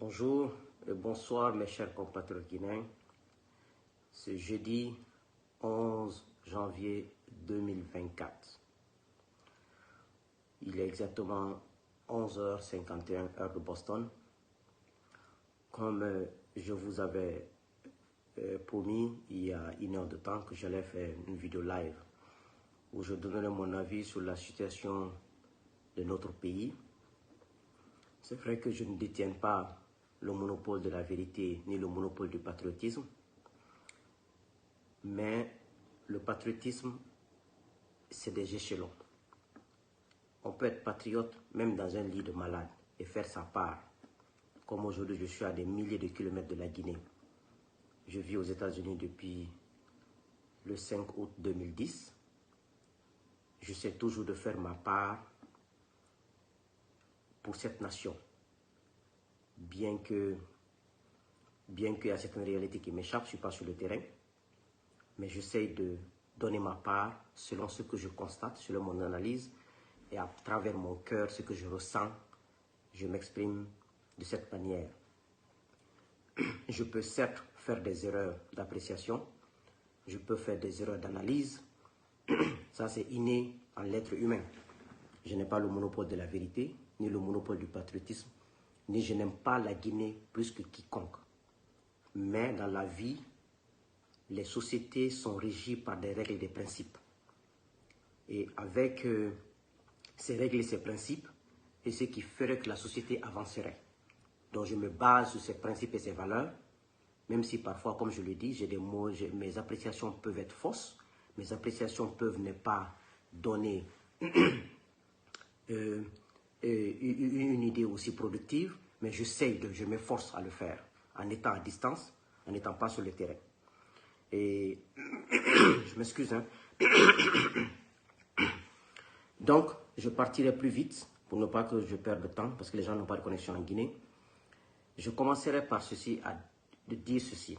Bonjour et bonsoir mes chers compatriotes guinéens. C'est jeudi 11 janvier 2024. Il est exactement 11h51 heure de Boston. Comme je vous avais promis il y a une heure de temps que j'allais faire une vidéo live où je donnerai mon avis sur la situation de notre pays. C'est vrai que je ne détiens pas le monopole de la vérité ni le monopole du patriotisme, mais le patriotisme, c'est des échelons. On peut être patriote même dans un lit de malade et faire sa part. Comme aujourd'hui, je suis à des milliers de kilomètres de la Guinée. Je vis aux États-Unis depuis le 5 août 2010. J'essaie toujours de faire ma part pour cette nation. Bien qu'il y a certaines réalités qui m'échappent, je ne suis pas sur le terrain, mais j'essaie de donner ma part selon ce que je constate, selon mon analyse, et à travers mon cœur, ce que je ressens, je m'exprime de cette manière. Je peux certes faire des erreurs d'appréciation, je peux faire des erreurs d'analyse, ça c'est inné en l'être humain. Je n'ai pas le monopole de la vérité, ni le monopole du patriotisme, ni je n'aime pas la Guinée plus que quiconque. Mais dans la vie, les sociétés sont régies par des règles et des principes. Et avec ces règles et ces principes, c'est ce qui ferait que la société avancerait. Donc je me base sur ces principes et ces valeurs, même si parfois, comme je le dis, j'ai des mots, mes appréciations peuvent être fausses, mes appréciations peuvent ne pas donner une idée aussi productive, mais je m'efforce à le faire en étant à distance, en n'étant pas sur le terrain. Et je m'excuse, hein. Donc, je partirai plus vite pour ne pas que je perde de temps parce que les gens n'ont pas de connexion en Guinée. Je commencerai par de dire ceci.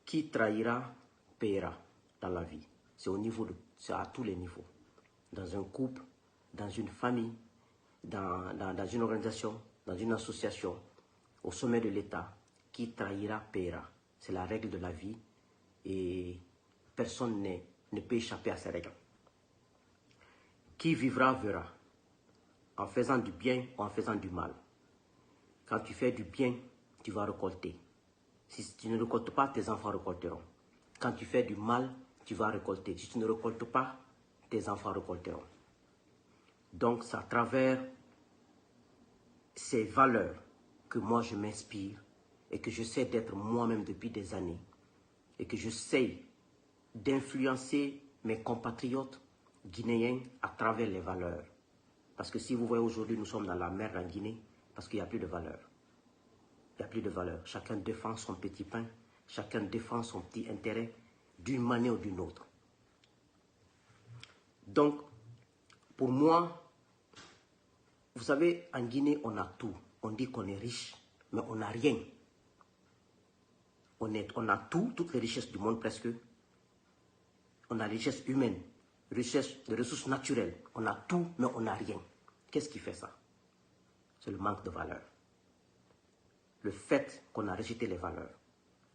Qui trahira, paiera dans la vie. C'est à tous les niveaux. Dans un couple, dans une famille, dans une organisation, dans une association, au sommet de l'État, qui trahira, paiera. C'est la règle de la vie et personne ne peut échapper à ces règles. Qui vivra, verra. En faisant du bien ou en faisant du mal. Quand tu fais du bien, tu vas récolter. Si tu ne récoltes pas, tes enfants récolteront. Quand tu fais du mal, tu vas récolter. Si tu ne récoltes pas, tes enfants récolteront. Donc, c'est à travers ces valeurs que moi je m'inspire et que j'essaie d'être moi-même depuis des années et que j'essaie d'influencer mes compatriotes guinéens à travers les valeurs. Parce que si vous voyez aujourd'hui, nous sommes dans la merde en Guinée parce qu'il n'y a plus de valeurs. Il n'y a plus de valeurs. Chacun défend son petit pain, chacun défend son petit intérêt d'une manière ou d'une autre. Donc, pour moi, vous savez, en Guinée, on a tout. On dit qu'on est riche, mais on n'a rien. On a tout, toutes les richesses du monde presque. On a richesse humaine, richesse de ressources naturelles. On a tout, mais on n'a rien. Qu'est-ce qui fait ça? C'est le manque de valeurs. Le fait qu'on a rejeté les valeurs.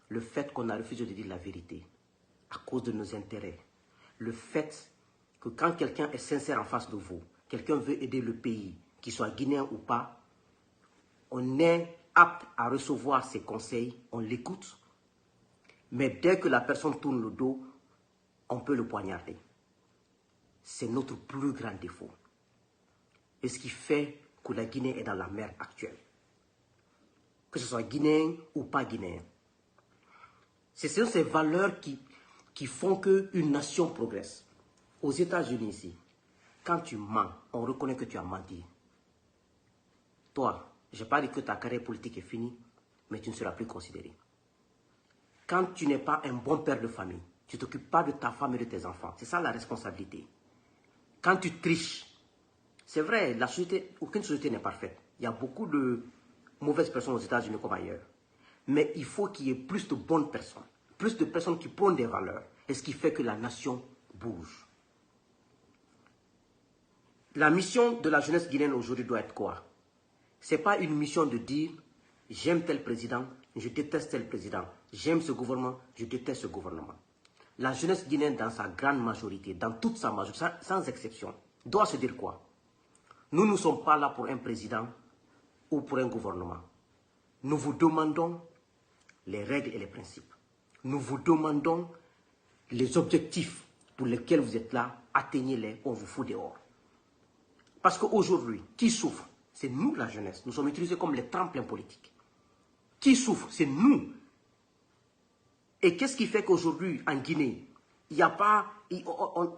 Le fait qu'on a refusé de dire la vérité à cause de nos intérêts. Le fait que quand quelqu'un est sincère en face de vous, quelqu'un veut aider le pays, qu'il soit guinéen ou pas, on est apte à recevoir ses conseils, on l'écoute, mais dès que la personne tourne le dos, on peut le poignarder. C'est notre plus grand défaut. Et ce qui fait que la Guinée est dans la merde actuelle. Que ce soit guinéen ou pas guinéen. Ce sont ces valeurs qui font qu'une nation progresse. Aux États-Unis ici, quand tu mens, on reconnaît que tu as menti. Toi, je n'ai pas dit que ta carrière politique est finie, mais tu ne seras plus considéré. Quand tu n'es pas un bon père de famille, tu ne t'occupes pas de ta femme et de tes enfants. C'est ça la responsabilité. Quand tu triches, c'est vrai, la société, aucune société n'est parfaite. Il y a beaucoup de mauvaises personnes aux États-Unis comme ailleurs. Mais il faut qu'il y ait plus de bonnes personnes, plus de personnes qui prônent des valeurs. Et ce qui fait que la nation bouge. La mission de la jeunesse guinéenne aujourd'hui doit être quoi? Ce n'est pas une mission de dire « j'aime tel président, je déteste tel président, j'aime ce gouvernement, je déteste ce gouvernement ». La jeunesse guinéenne, dans sa grande majorité, dans toute sa majorité, sans exception, doit se dire quoi? Nous ne sommes pas là pour un président ou pour un gouvernement. Nous vous demandons les règles et les principes. Nous vous demandons les objectifs pour lesquels vous êtes là, atteignez-les, on vous fout dehors. Parce qu'aujourd'hui, qui souffre? C'est nous, la jeunesse. Nous sommes utilisés comme les tremplins politiques. Qui souffre? C'est nous. Et qu'est-ce qui fait qu'aujourd'hui, en Guinée, il n'y a pas,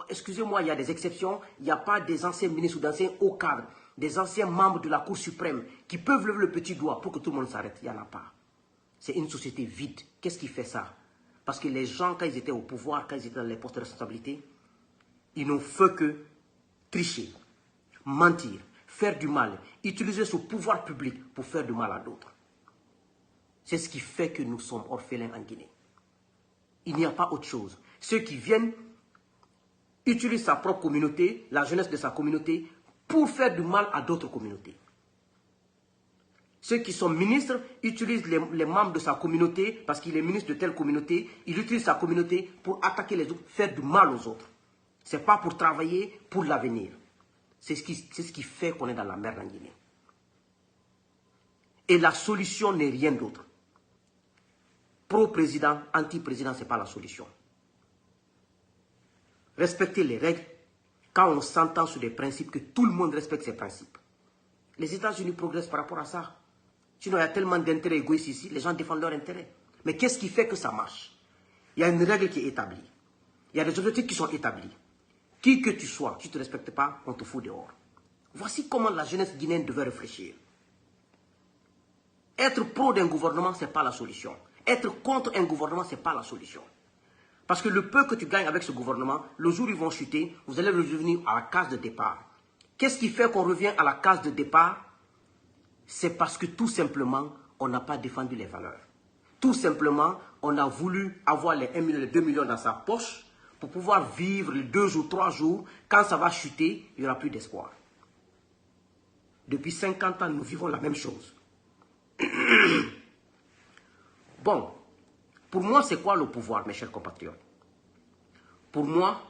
excusez-moi, il y a des exceptions, il n'y a pas des anciens ministres ou d'anciens hauts cadres, des anciens membres de la Cour suprême qui peuvent lever le petit doigt pour que tout le monde s'arrête. Il n'y en a pas. C'est une société vide. Qu'est-ce qui fait ça? Parce que les gens, quand ils étaient au pouvoir, quand ils étaient dans les postes de responsabilité, ils n'ont fait que tricher, mentir, faire du mal, utiliser ce pouvoir public pour faire du mal à d'autres. C'est ce qui fait que nous sommes orphelins en Guinée. Il n'y a pas autre chose. Ceux qui viennent utilisent sa propre communauté, la jeunesse de sa communauté, pour faire du mal à d'autres communautés. Ceux qui sont ministres utilisent les membres de sa communauté, parce qu'il est ministre de telle communauté, il utilise sa communauté pour attaquer les autres, faire du mal aux autres. Ce n'est pas pour travailler pour l'avenir. C'est ce qui fait qu'on est dans la merde en Guinée. Et la solution n'est rien d'autre. Pro-président, anti-président, ce n'est pas la solution. Respecter les règles quand on s'entend sur des principes, que tout le monde respecte ces principes. Les États-Unis progressent par rapport à ça. Sinon, il y a tellement d'intérêts égoïstes ici, les gens défendent leurs intérêts. Mais qu'est-ce qui fait que ça marche? Il y a une règle qui est établie. Il y a des objectifs qui sont établis. Qui que tu sois, tu ne te respectes pas, on te fout dehors. Voici comment la jeunesse guinéenne devait réfléchir. Être pro d'un gouvernement, ce n'est pas la solution. Être contre un gouvernement, ce n'est pas la solution. Parce que le peu que tu gagnes avec ce gouvernement, le jour où ils vont chuter, vous allez revenir à la case de départ. Qu'est-ce qui fait qu'on revient à la case de départ? C'est parce que tout simplement, on n'a pas défendu les valeurs. Tout simplement, on a voulu avoir les 1 million, les 2 millions dans sa poche pour pouvoir vivre les 2 jours, 3 jours. Quand ça va chuter, il n'y aura plus d'espoir. Depuis 50 ans, nous vivons la même chose. Bon, pour moi, c'est quoi le pouvoir, mes chers compatriotes? Pour moi,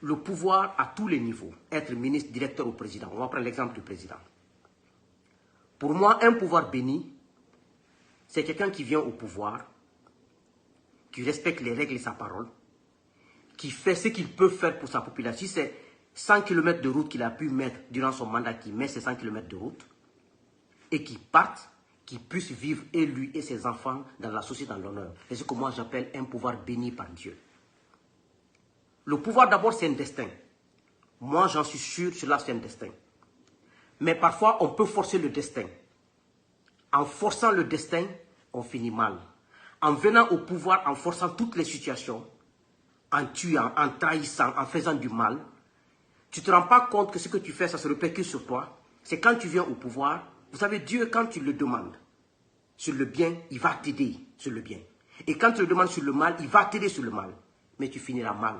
le pouvoir à tous les niveaux, être ministre, directeur ou président. On va prendre l'exemple du président. Pour moi, un pouvoir béni, c'est quelqu'un qui vient au pouvoir, qui respecte les règles et sa parole, qui fait ce qu'il peut faire pour sa population. Si c'est 100 km de route qu'il a pu mettre durant son mandat, qui met ces 100 km de route, et qui parte, qui puisse vivre, et lui et ses enfants, dans la société, dans l'honneur. C'est ce que moi j'appelle un pouvoir béni par Dieu. Le pouvoir d'abord, c'est un destin. Moi, j'en suis sûr, cela c'est un destin. Mais parfois, on peut forcer le destin. En forçant le destin, on finit mal. En venant au pouvoir, en forçant toutes les situations, en tuant, en trahissant, en faisant du mal, tu ne te rends pas compte que ce que tu fais, ça se répercute sur toi. C'est quand tu viens au pouvoir, vous savez, Dieu, quand tu le demandes sur le bien, il va t'aider sur le bien. Et quand tu le demandes sur le mal, il va t'aider sur le mal. Mais tu finiras mal.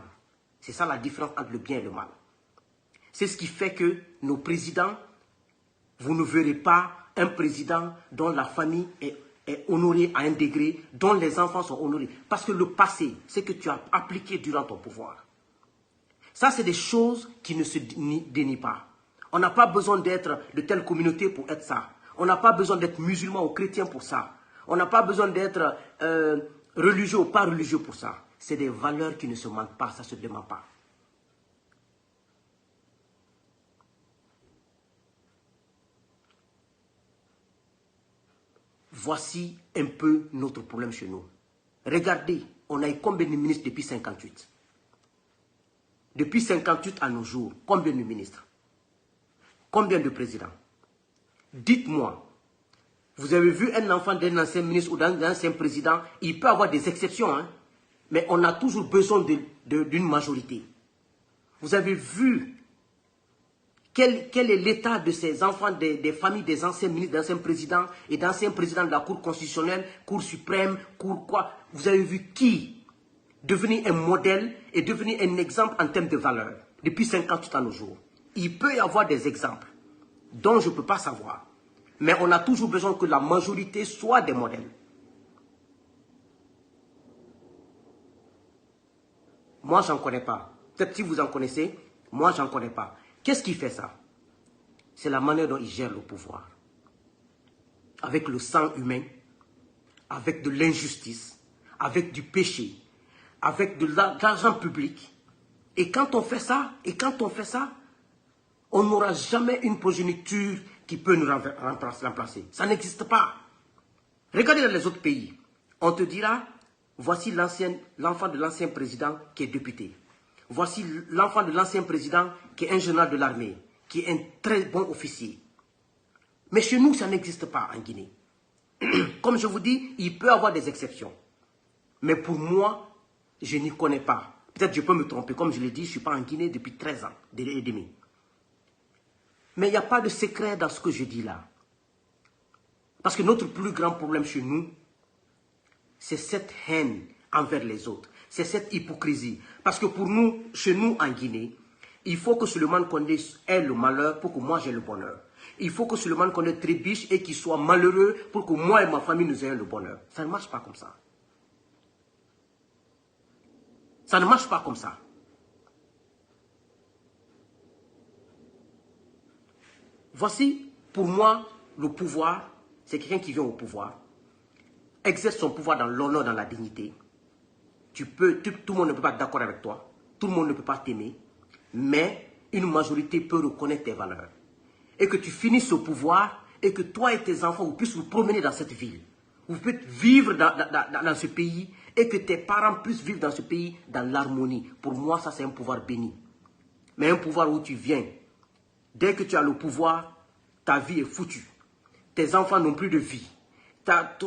C'est ça la différence entre le bien et le mal. C'est ce qui fait que nos présidents, vous ne verrez pas un président dont la famille est honorée à un degré, dont les enfants sont honorés. Parce que le passé, c'est que tu as appliqué durant ton pouvoir. Ça, c'est des choses qui ne se dénient pas. On n'a pas besoin d'être de telle communauté pour être ça. On n'a pas besoin d'être musulman ou chrétien pour ça. On n'a pas besoin d'être religieux ou pas religieux pour ça. C'est des valeurs qui ne se mentent pas, ça ne se dément pas. Voici un peu notre problème chez nous. Regardez, on a eu combien de ministres depuis 58? Depuis 58 à nos jours, combien de ministres? Combien de présidents? Dites-moi, vous avez vu un enfant d'un ancien ministre ou d'un ancien président, il peut avoir des exceptions, hein, mais on a toujours besoin d'une majorité. Vous avez vu quel est l'état de ces enfants, des familles des anciens ministres, d'anciens présidents et d'anciens présidents de la Cour constitutionnelle, Cour suprême, Cour quoi? Vous avez vu qui devenir un modèle et devenir un exemple en termes de valeur depuis 58 à nos jours. Il peut y avoir des exemples dont je ne peux pas savoir. Mais on a toujours besoin que la majorité soit des modèles. Moi, je n'en connais pas. Peut-être si vous en connaissez, moi, je n'en connais pas. Qu'est-ce qui fait ça? C'est la manière dont ils gèrent le pouvoir. Avec le sang humain, avec de l'injustice, avec du péché, avec de l'argent public. Et quand on fait ça, on n'aura jamais une progéniture qui peut nous remplacer. Ça n'existe pas. Regardez dans les autres pays. On te dira, voici l'enfant de l'ancien président qui est député. Voici l'enfant de l'ancien président qui est un général de l'armée, qui est un très bon officier. Mais chez nous, ça n'existe pas en Guinée. Comme je vous dis, il peut y avoir des exceptions. Mais pour moi, je n'y connais pas. Peut-être je peux me tromper. Comme je l'ai dit, je ne suis pas en Guinée depuis 13 ans et demi. Mais il n'y a pas de secret dans ce que je dis là. Parce que notre plus grand problème chez nous, c'est cette haine envers les autres. C'est cette hypocrisie. Parce que pour nous, chez nous en Guinée, il faut que Souleymane Kondé ait le malheur pour que moi j'ai le bonheur. Il faut que Souleymane Kondé trébiche et qu'il soit malheureux pour que moi et ma famille nous ayons le bonheur. Ça ne marche pas comme ça. Ça ne marche pas comme ça. Voici, pour moi, le pouvoir, c'est quelqu'un qui vient au pouvoir, exerce son pouvoir dans l'honneur, dans la dignité. Tout le monde ne peut pas être d'accord avec toi, tout le monde ne peut pas t'aimer, mais une majorité peut reconnaître tes valeurs. Et que tu finisses ce pouvoir et que toi et tes enfants, vous puissiez vous promener dans cette ville. Vous pouvez vivre dans ce pays et que tes parents puissent vivre dans ce pays dans l'harmonie. Pour moi, ça c'est un pouvoir béni. Mais un pouvoir où tu viens, dès que tu as le pouvoir, ta vie est foutue. Tes enfants n'ont plus de vie. La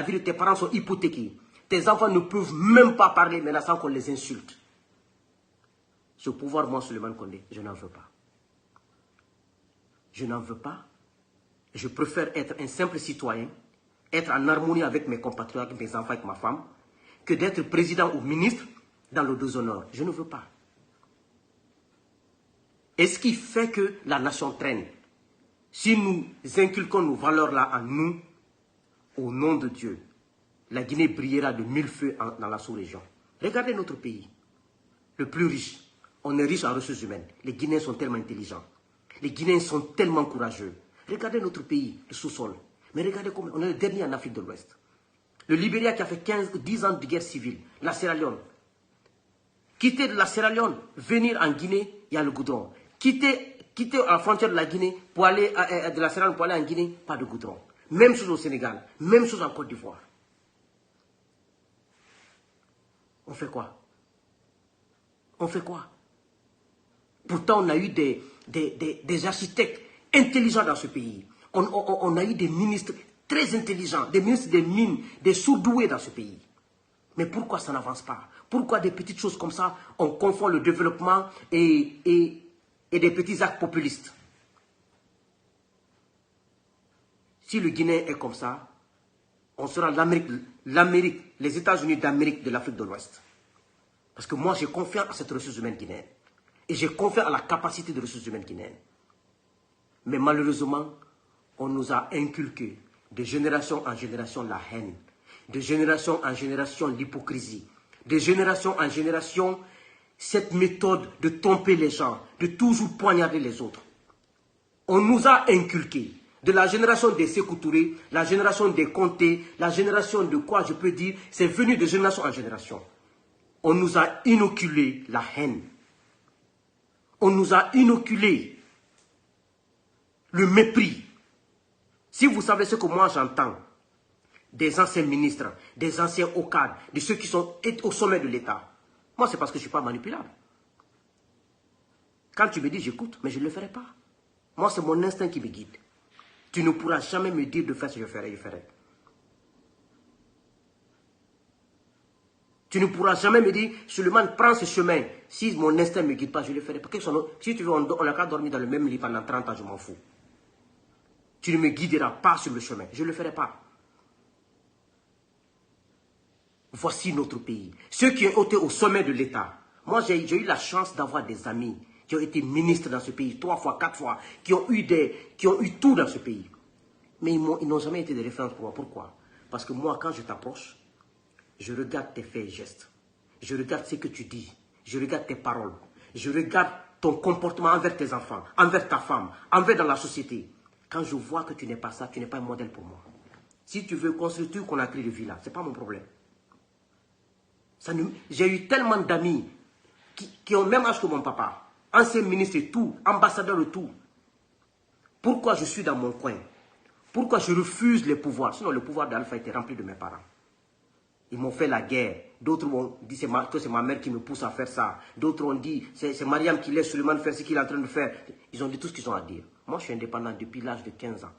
vie de tes parents sont hypothéquées. Tes enfants ne peuvent même pas parler maintenant sans qu'on les insulte. Ce pouvoir, moi, Souleymane Kondé, je n'en veux pas. Je n'en veux pas. Je préfère être un simple citoyen, être en harmonie avec mes compatriotes, avec mes enfants, avec ma femme, que d'être président ou ministre dans le déshonneur. Je ne veux pas. Et ce qui fait que la nation traîne, si nous inculquons nos valeurs-là en nous, au nom de Dieu, la Guinée brillera de mille feux dans la sous-région. Regardez notre pays, le plus riche. On est riche en ressources humaines. Les Guinéens sont tellement intelligents. Les Guinéens sont tellement courageux. Regardez notre pays, le sous-sol. Mais regardez comment on est le dernier en Afrique de l'Ouest. Le Libéria qui a fait 10 ans de guerre civile, la Sierra Leone. Quitter de la Sierra Leone, venir en Guinée, il y a le goudron. Quitter à la frontière de la Guinée, pour aller de la Sierra Leone pour aller en Guinée, pas de goudron. Même chose au Sénégal, même chose en Côte d'Ivoire. On fait quoi? On fait quoi? Pourtant, on a eu des architectes intelligents dans ce pays. On a eu des ministres très intelligents, des ministres des mines, des surdoués dans ce pays. Mais pourquoi ça n'avance pas? Pourquoi des petites choses comme ça, on confond le développement et des petits actes populistes? Si le Guinéen est comme ça, on sera l'Amérique, les États-Unis d'Amérique de l'Afrique de l'Ouest. Parce que moi, j'ai confiance à cette ressource humaine guinéenne. Et j'ai confiance à la capacité de ressources humaines guinéennes. Mais malheureusement, on nous a inculqué de génération en génération la haine, de génération en génération l'hypocrisie, de génération en génération cette méthode de tromper les gens, de toujours poignarder les autres. On nous a inculqué, de la génération des Sékou Touré, la génération des Conté, la génération de quoi je peux dire, c'est venu de génération en génération. On nous a inoculé la haine. On nous a inoculé le mépris. Si vous savez ce que moi j'entends, des anciens ministres, des anciens hauts cadres, de ceux qui sont au sommet de l'État, moi c'est parce que je ne suis pas manipulable. Quand tu me dis j'écoute, mais je ne le ferai pas. Moi c'est mon instinct qui me guide. Tu ne pourras jamais me dire de faire ce que je ferai. Tu ne pourras jamais me dire, Souleymane, prends ce chemin. Si mon instinct ne me guide pas, je le ferai pas. Si tu veux, on n'a qu'à dormir dans le même lit pendant 30 ans, je m'en fous. Tu ne me guideras pas sur le chemin. Je ne le ferai pas. Voici notre pays. Ceux qui ont été au sommet de l'État. Moi, j'ai eu la chance d'avoir des amis qui ont été ministres dans ce pays, 3 fois, 4 fois, qui ont eu tout dans ce pays. Mais ils n'ont jamais été des références pour moi. Pourquoi? Parce que moi, quand je t'approche, je regarde tes faits et gestes. Je regarde ce que tu dis. Je regarde tes paroles. Je regarde ton comportement envers tes enfants, envers ta femme, envers dans la société. Quand je vois que tu n'es pas ça, tu n'es pas un modèle pour moi. Si tu veux construire tout qu'on a créé de vie là, ce n'est pas mon problème. J'ai eu tellement d'amis qui ont le même âge que mon papa, ancien ministre et tout, ambassadeur et tout. Pourquoi je suis dans mon coin? Pourquoi je refuse les pouvoirs? Sinon, le pouvoir d'Alpha était rempli de mes parents. Ils m'ont fait la guerre. D'autres m'ont dit que c'est ma mère qui me pousse à faire ça. D'autres ont dit c'est Mariam qui laisse Suleiman faire ce qu'il est en train de faire. Ils ont dit tout ce qu'ils ont à dire. Moi, je suis indépendant depuis l'âge de 15 ans.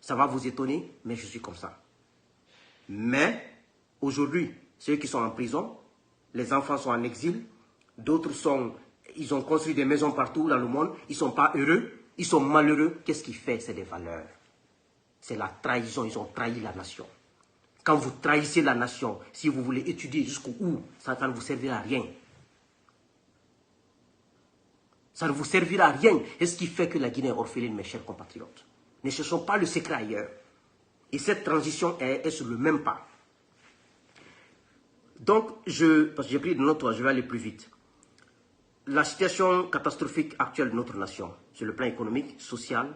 Ça va vous étonner, mais je suis comme ça. Mais, aujourd'hui, ceux qui sont en prison, les enfants sont en exil, d'autres ils ont construit des maisons partout dans le monde, ils ne sont pas heureux, ils sont malheureux. Qu'est-ce qui fait? C'est des valeurs. C'est la trahison, ils ont trahi la nation. Quand vous trahissez la nation, si vous voulez étudier jusqu'au où, ça ne vous servira à rien. Ça ne vous servira à rien. Et ce qui fait que la Guinée est orpheline, mes chers compatriotes. Ne cherchons pas le secret ailleurs. Et cette transition est sur le même pas. Donc, parce que j'ai pris de notes, je vais aller plus vite. La situation catastrophique actuelle de notre nation, sur le plan économique, social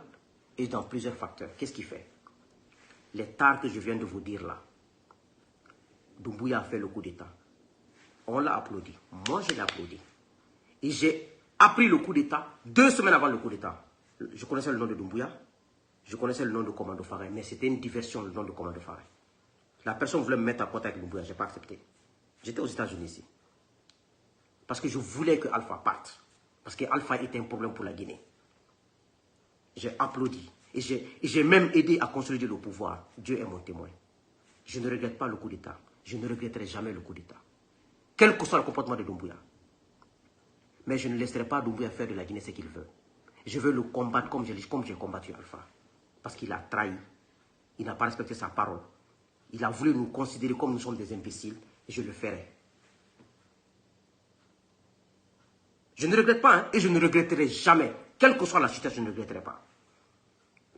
et dans plusieurs facteurs. Qu'est-ce qui fait? Les tares que je viens de vous dire là. Doumbouya a fait le coup d'État. On l'a applaudi. Moi, je l'ai applaudi. Et j'ai appris le coup d'État 2 semaines avant le coup d'État. Je connaissais le nom de Doumbouya. Je connaissais le nom de Commando Faré. Mais c'était une diversion, le nom de Commando Faré. La personne voulait me mettre à contact avec Doumbouya. Je n'ai pas accepté. J'étais aux États-Unis ici. Parce que je voulais que Alpha parte. Parce que Alpha était un problème pour la Guinée. J'ai applaudi. Et j'ai même aidé à consolider le pouvoir. Dieu est mon témoin. Je ne regrette pas le coup d'État. Je ne regretterai jamais le coup d'État. Quel que soit le comportement de Doumbouya. Mais je ne laisserai pas Doumbouya faire de la Guinée ce qu'il veut. Je veux le combattre comme j'ai combattu Alpha. Parce qu'il a trahi. Il n'a pas respecté sa parole. Il a voulu nous considérer comme nous sommes des imbéciles. Et je le ferai. Je ne regrette pas, hein, et je ne regretterai jamais. Quelle que soit la situation, je ne regretterai pas.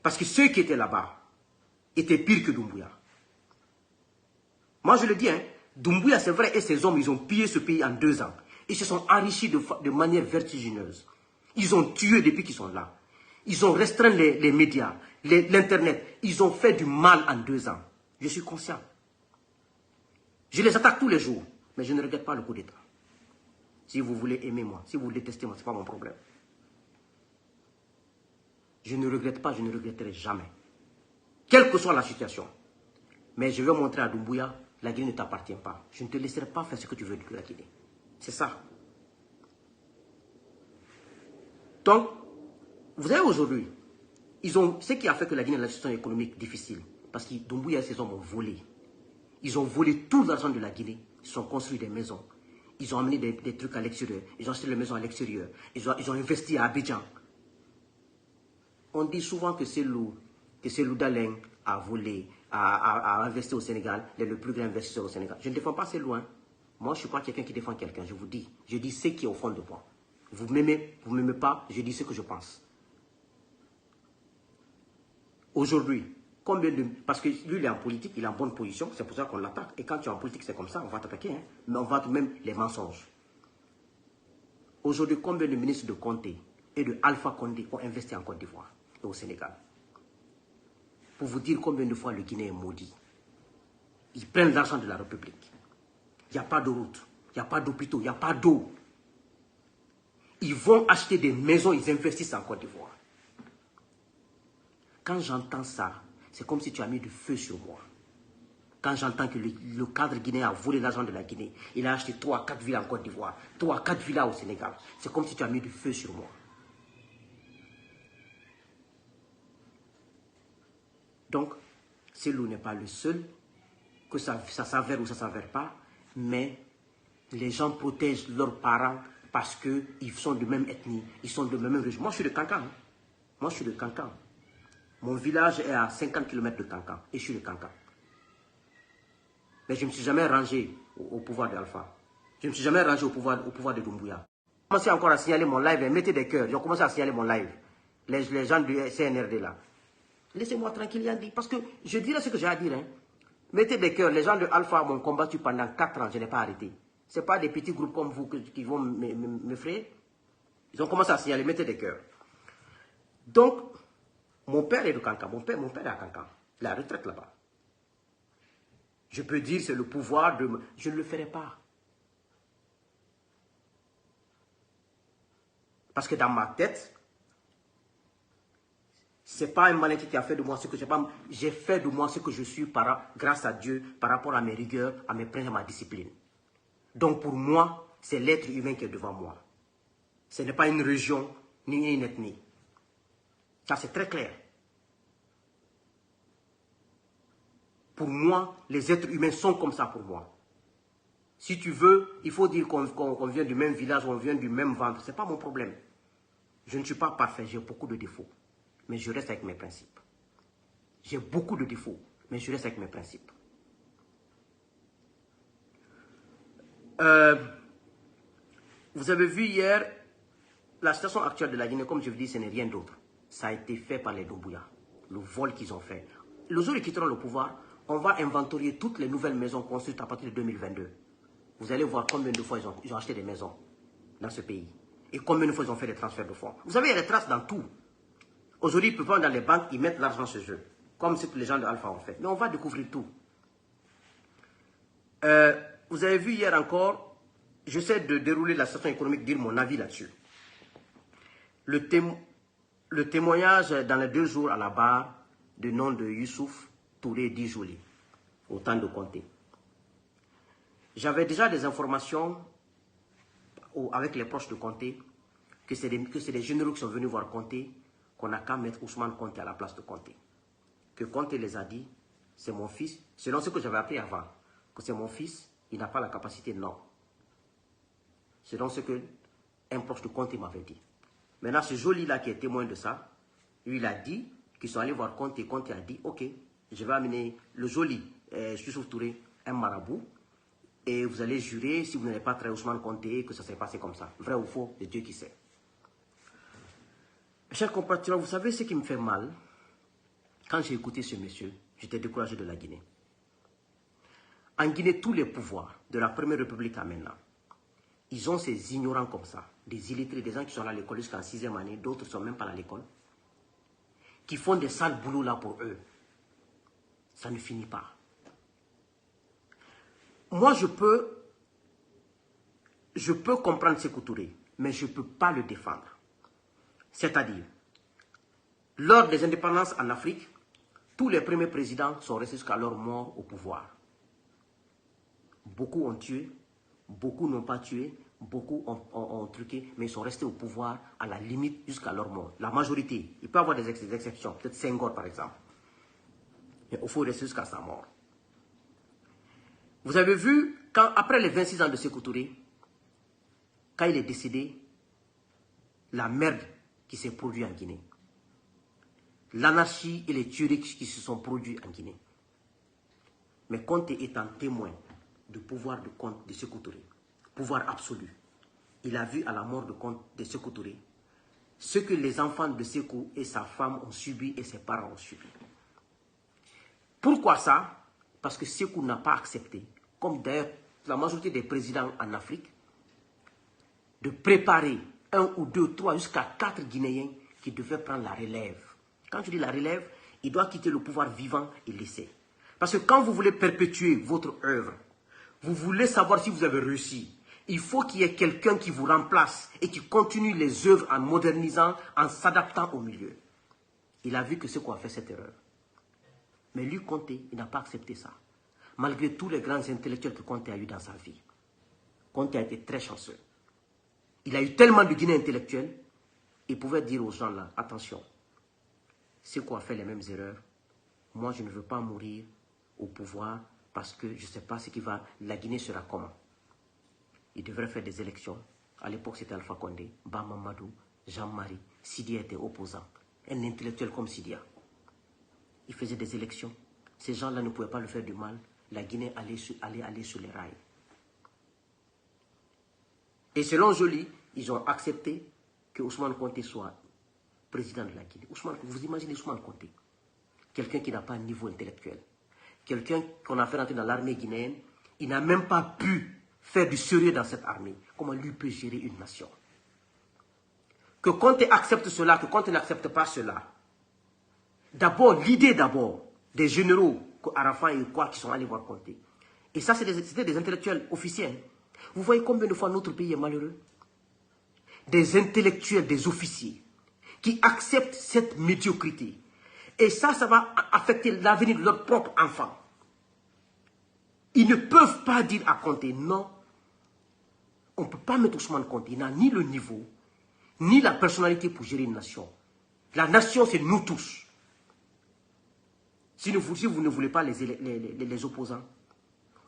Parce que ceux qui étaient là-bas étaient pires que Doumbouya. Moi, je le dis, hein, Doumbouya, c'est vrai, et ses hommes, ils ont pillé ce pays en 2 ans. Ils se sont enrichis de manière vertigineuse. Ils ont tué depuis qu'ils sont là. Ils ont restreint les médias, l'Internet. Ils ont fait du mal en 2 ans. Je suis conscient. Je les attaque tous les jours, mais je ne regrette pas le coup d'État. Si vous voulez aimer moi, si vous détestez moi, ce n'est pas mon problème. Je ne regrette pas, je ne regretterai jamais. Quelle que soit la situation. Mais je vais montrer à Doumbouya, la Guinée ne t'appartient pas. Je ne te laisserai pas faire ce que tu veux de la Guinée. C'est ça. Donc, vous savez aujourd'hui, ce qui a fait que la Guinée a une situation économique difficile, parce que Doumbouya et ses hommes ont volé. Ils ont volé tout l'argent de la Guinée. Ils ont construit des maisons. Ils ont amené des trucs à l'extérieur. Ils ont acheté les maisons à l'extérieur. Ils ont investi à Abidjan. On dit souvent que c'est Daleng a volé, a investi au Sénégal. Il est le plus grand investisseur au Sénégal. Je ne défends pas Cellou. Moi, je ne suis pas quelqu'un qui défend quelqu'un. Je vous dis. Je dis ce qui est au fond de moi. Vous m'aimez pas, je dis ce que je pense. Aujourd'hui, parce que lui, il est en politique, il est en bonne position, c'est pour ça qu'on l'attaque. Et quand tu es en politique, c'est comme ça, on va t'attaquer. Hein? Mais on va même les mensonges. Aujourd'hui, combien de ministres de Conté et de Alpha Condé ont investi en Côte d'Ivoire et au Sénégal? Pour vous dire combien de fois le Guinée est maudit. Ils prennent l'argent de la République. Il n'y a pas de route, il n'y a pas d'hôpitaux, il n'y a pas d'eau. Ils vont acheter des maisons, ils investissent en Côte d'Ivoire. Quand j'entends ça, c'est comme si tu as mis du feu sur moi. Quand j'entends que le cadre guinéen a volé l'argent de la Guinée, il a acheté 3 à 4 villas en Côte d'Ivoire, 3 à 4 villas au Sénégal, c'est comme si tu as mis du feu sur moi. Donc, Cellou n'est pas le seul, que ça s'avère ou ça ne s'avère pas, mais les gens protègent leurs parents parce qu'ils sont de même ethnie, ils sont de même région. Moi, je suis de Kankan. Hein. Moi, je suis de Kankan. Mon village est à 50 km de Kankan et je suis de Kankan. Mais je ne me suis jamais rangé au pouvoir d'Alpha. Je ne me suis jamais rangé au pouvoir de Doumbouya. J'ai commencé encore à signaler mon live, mettez des cœurs. J'ai commencé à signaler mon live. Les gens du CNRD là. Laissez-moi tranquille, Yandi. Parce que je dirais ce que j'ai à dire. Hein. Mettez des cœurs. Les gens de Alpha m'ont combattu pendant 4 ans. Je n'ai pas arrêté. Ce n'est pas des petits groupes comme vous qui vont m'effrayer. Ils ont commencé à signaler. Mettez des cœurs. Donc, mon père est de Kankan. Mon père est à Kankan. La retraite là-bas. Je peux dire c'est le pouvoir de... Je ne le ferai pas. Parce que dans ma tête, ce n'est pas un malin qui a fait de moi ce que je suis. J'ai fait de moi ce que je suis grâce à Dieu, par rapport à mes rigueurs, à mes principes, à ma discipline. Donc pour moi, c'est l'être humain qui est devant moi. Ce n'est pas une région, ni une ethnie. Ça, c'est très clair. Pour moi, les êtres humains sont comme ça pour moi. Si tu veux, il faut dire qu'on vient du même village, on vient du même ventre. Ce n'est pas mon problème. Je ne suis pas parfait, j'ai beaucoup de défauts. Mais je reste avec mes principes. J'ai beaucoup de défauts, mais je reste avec mes principes. Vous avez vu hier, la situation actuelle de la Guinée, comme je vous dis, ce n'est rien d'autre. Ça a été fait par les Doumbouya. Le vol qu'ils ont fait. Le jour où ils quitteront le pouvoir, on va inventorier toutes les nouvelles maisons construites à partir de 2022. Vous allez voir combien de fois ils ont acheté des maisons dans ce pays. Et combien de fois ils ont fait des transferts de fonds. Vous savez, il y a des traces dans tout. Aujourd'hui, ils peuvent aller dans les banques, ils mettent l'argent chez eux. Comme ce que les gens de Alpha ont fait. Mais on va découvrir tout. Vous avez vu hier encore, j'essaie de dérouler la situation économique, dire mon avis là-dessus. Le témoignage dans les 2 jours à la barre du nom de Youssouf Touré Dijoli, au temps de Conté. J'avais déjà des informations avec les proches de Conté que c'est des généraux qui sont venus voir Conté, qu'on n'a qu'à mettre Ousmane Conté à la place de Conté. Que Conté les a dit, c'est mon fils, selon ce que j'avais appris avant, que c'est mon fils, il n'a pas la capacité, non. Selon ce que un proche de Conté m'avait dit. Maintenant, ce Joli-là qui est témoin de ça, lui, il a dit qu'ils sont allés voir Conté. Conté a dit, ok, je vais amener le Joli, Youssouf Touré, un marabout, et vous allez jurer, si vous n'avez pas trahi Ousmane Conté, que ça s'est passé comme ça. Vrai ou faux, c'est Dieu qui sait. Chers compatriotes, vous savez ce qui me fait mal? Quand j'ai écouté ce monsieur, j'étais découragé de la Guinée. En Guinée, tous les pouvoirs, de la Première République à maintenant, ils ont ces ignorants comme ça, des illettrés, des gens qui sont là à l'école jusqu'en 6e année, d'autres ne sont même pas à l'école, qui font des sales boulots là pour eux. Ça ne finit pas. Moi, je peux comprendre Sékou Touré, mais je ne peux pas le défendre. C'est-à-dire, lors des indépendances en Afrique, tous les premiers présidents sont restés jusqu'à leur mort au pouvoir. Beaucoup ont tué, beaucoup n'ont pas tué, beaucoup ont truqué, mais ils sont restés au pouvoir à la limite jusqu'à leur mort. La majorité, il peut y avoir des exceptions, peut-être Senghor par exemple. Mais il faut rester jusqu'à sa mort. Vous avez vu, après les 26 ans de Sékou Touré, quand il est décédé, la merde qui s'est produite en Guinée. L'anarchie et les tueries qui se sont produits en Guinée. Mais Conté étant témoin du pouvoir de Sékou Touré, pouvoir absolu, il a vu à la mort de Sékou Touré ce que les enfants de Sékou et sa femme ont subi et ses parents ont subi. Pourquoi ça? Parce que Sékou n'a pas accepté, comme d'ailleurs la majorité des présidents en Afrique, de préparer 1 ou 2, 3, jusqu'à 4 Guinéens qui devaient prendre la relève. Quand je dis la relève, il doit quitter le pouvoir vivant et laisser. Parce que quand vous voulez perpétuer votre œuvre, vous voulez savoir si vous avez réussi, il faut qu'il y ait quelqu'un qui vous remplace et qui continue les œuvres en modernisant, en s'adaptant au milieu. Il a vu que c'est quoi fait cette erreur. Mais lui, Conté, il n'a pas accepté ça. Malgré tous les grands intellectuels que Conté a eu dans sa vie. Conté a été très chanceux. Il a eu tellement de Guinéens intellectuels, il pouvait dire aux gens là, attention, c'est quoi fait les mêmes erreurs. Moi, je ne veux pas mourir au pouvoir parce que je ne sais pas ce qui va... La Guinée sera comment. Il devrait faire des élections. À l'époque, c'était Alpha Condé, Bamamadou, Jean-Marie. Sidia était opposant. Un intellectuel comme Sidia. Il faisait des élections. Ces gens-là ne pouvaient pas le faire du mal. La Guinée allait sur les rails. Et selon Joly, ils ont accepté que Ousmane Conté soit président de la Guinée. Vous imaginez Ousmane Conté? quelqu'un qui n'a pas un niveau intellectuel, quelqu'un qu'on a fait rentrer dans l'armée guinéenne, il n'a même pas pu faire du sérieux dans cette armée. Comment lui peut gérer une nation? Que Conte accepte cela, que Conte n'accepte pas cela. D'abord, l'idée des généraux, Arafat et quoi, qui sont allés voir Conte. Et ça, c'était des intellectuels officiels. Vous voyez combien de fois notre pays est malheureux? Des intellectuels, des officiers, qui acceptent cette médiocrité. Et ça va affecter l'avenir de leurs propres enfants. Ils ne peuvent pas dire à Conte, non, on ne peut pas mettre Ousmane Conte. Il n'a ni le niveau, ni la personnalité pour gérer une nation. La nation, c'est nous tous. Si vous ne voulez pas les opposants,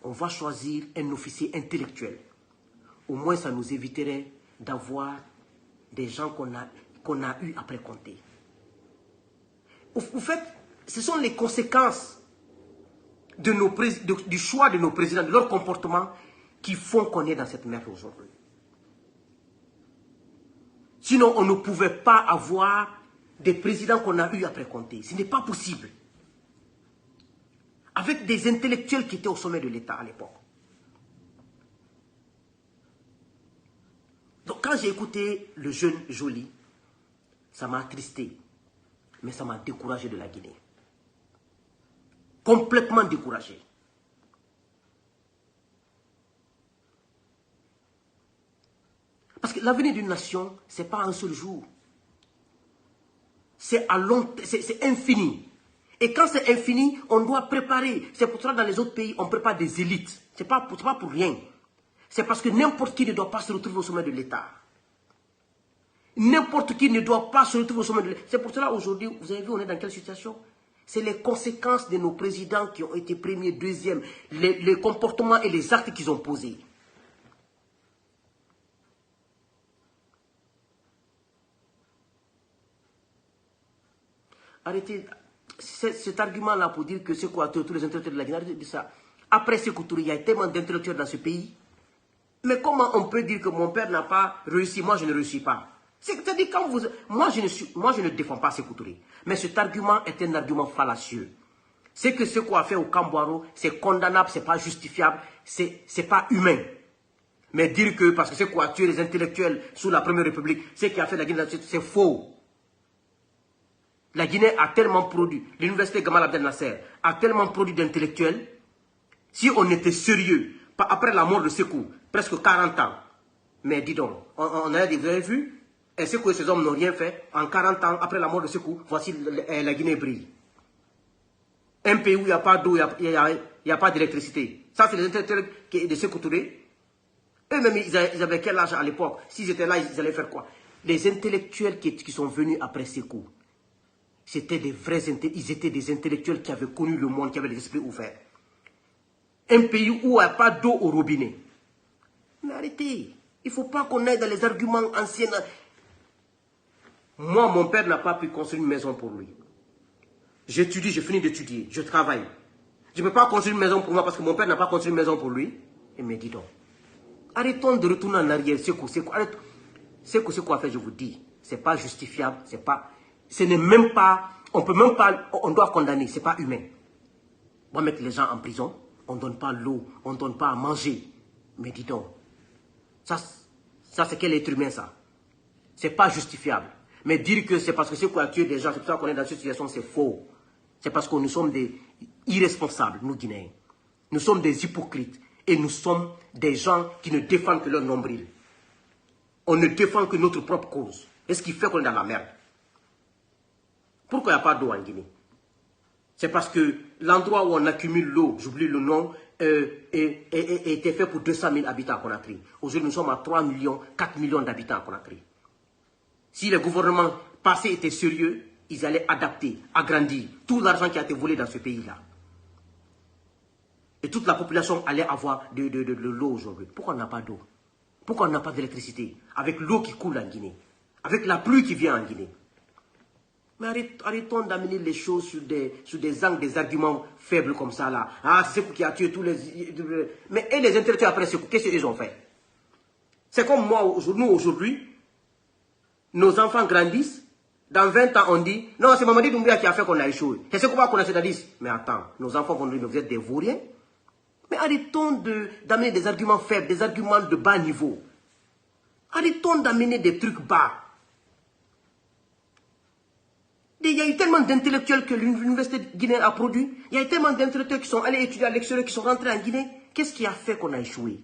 on va choisir un officier intellectuel. Au moins, ça nous éviterait d'avoir des gens qu'on a eus après Conte. Au fait, ce sont les conséquences du choix de nos présidents, de leur comportement, qui font qu'on est dans cette merde aujourd'hui. Sinon, on ne pouvait pas avoir des présidents qu'on a eus après Conte. Ce n'est pas possible. Avec des intellectuels qui étaient au sommet de l'État à l'époque. Donc quand j'ai écouté le jeune Joly, ça m'a attristé, mais ça m'a découragé de la Guinée. Complètement découragé. Parce que l'avenir d'une nation, ce n'est pas un seul jour. C'est à long, c'est infini. Et quand c'est infini, on doit préparer. C'est pour ça que dans les autres pays, on prépare des élites. Ce n'est pas pour rien. C'est parce que n'importe qui ne doit pas se retrouver au sommet de l'État. N'importe qui ne doit pas se retrouver au sommet de l'État. C'est pour cela aujourd'hui, vous avez vu, on est dans quelle situation? C'est les conséquences de nos présidents qui ont été premiers, deuxièmes, les comportements et les actes qu'ils ont posés. Arrêtez cet argument-là pour dire que c'est quoi, tous les intellectuels de la Guinée, arrêtez de ça. Après Sékou Touré, il y a tellement d'intellectuels dans ce pays. Mais comment on peut dire que mon père n'a pas réussi, moi je ne réussis pas? C'est-à-dire quand vous... Moi je ne défends pas Sékou Touré. Mais cet argument est un argument fallacieux. C'est que ce qu'on a fait au Kambouaro, c'est condamnable, c'est pas justifiable, c'est pas humain. Mais dire que parce que c'est quoi tuer les intellectuels sous la Première République, ce qui a fait la Guinée, c'est faux. La Guinée a tellement produit, l'université Gamal Abdel Nasser a tellement produit d'intellectuels. Si on était sérieux, après la mort de Sékou, presque 40 ans, mais dis donc, vous avez vu, et Sékou et ces hommes n'ont rien fait, en 40 ans, après la mort de Sékou, voici la Guinée brille. Un pays où il n'y a pas d'eau, il n'y a pas d'électricité. Ça, c'est les intellectuels de Sékou Touré. Eux-mêmes, ils avaient quel âge à l'époque? S'ils étaient là, ils allaient faire quoi? Les intellectuels qui sont venus après Sékou, c'était des vrais intellectuels, ils étaient des intellectuels qui avaient connu le monde, qui avaient les esprits ouverts. Un pays où il n'y a pas d'eau au robinet. Mais arrêtez, il ne faut pas qu'on aille dans les arguments anciens. Moi, mon père n'a pas pu construire une maison pour lui. J'étudie, j'ai fini d'étudier, je travaille. Je ne peux pas construire une maison pour moi parce que mon père n'a pas construit une maison pour lui. Et me dis donc, arrêtons de retourner en arrière. C'est quoi faire, je vous dis. Ce n'est pas justifiable, ce n'est même pas, on peut même pas, on doit condamner, ce n'est pas humain. On va mettre les gens en prison, on ne donne pas l'eau, on ne donne pas à manger. Mais dis donc, ça c'est quel être humain ça? C'est pas justifiable. Mais dire que c'est parce que c'est quoi tuer des gens, c'est pour ça qu'on est dans cette situation, c'est faux. C'est parce que nous sommes des irresponsables, nous Guinéens. Nous sommes des hypocrites. Et nous sommes des gens qui ne défendent que leur nombril. On ne défend que notre propre cause. Et ce qui fait qu'on est dans la merde. Pourquoi il n'y a pas d'eau en Guinée? C'est parce que l'endroit où on accumule l'eau, j'oublie le nom, était fait pour 200 000 habitants à Conakry. Aujourd'hui, nous sommes à 3 millions, 4 millions d'habitants à Conakry. Si les gouvernements passés étaient sérieux, ils allaient adapter, agrandir tout l'argent qui a été volé dans ce pays-là. Et toute la population allait avoir de l'eau aujourd'hui. Pourquoi on n'a pas d'eau? Pourquoi on n'a pas d'électricité? Avec l'eau qui coule en Guinée, avec la pluie qui vient en Guinée. Mais arrêtons d'amener les choses sur des angles, des arguments faibles comme ça là. Ah, c'est ce qui a tué tous les... Mais et les intellectuels après, qu'est-ce qu'ils ont fait? C'est comme moi, nous aujourd'hui, nos enfants grandissent, Dans 20 ans, on dit, non, c'est Mamadi Doumbouya qui a fait qu'on a échoué. C'est ce qu'on va connaître, c'est-à-dire, mais attends, nos enfants vont dire, mais vous êtes des vauriens. Mais arrêtons d'amener des arguments faibles, des arguments de bas niveau. Arrêtons d'amener des trucs bas. Il y a eu tellement d'intellectuels que l'université guinéenne a produit. Il y a eu tellement d'intellectuels qui sont allés étudier à l'extérieur, qui sont rentrés en Guinée. Qu'est-ce qui a fait qu'on a échoué?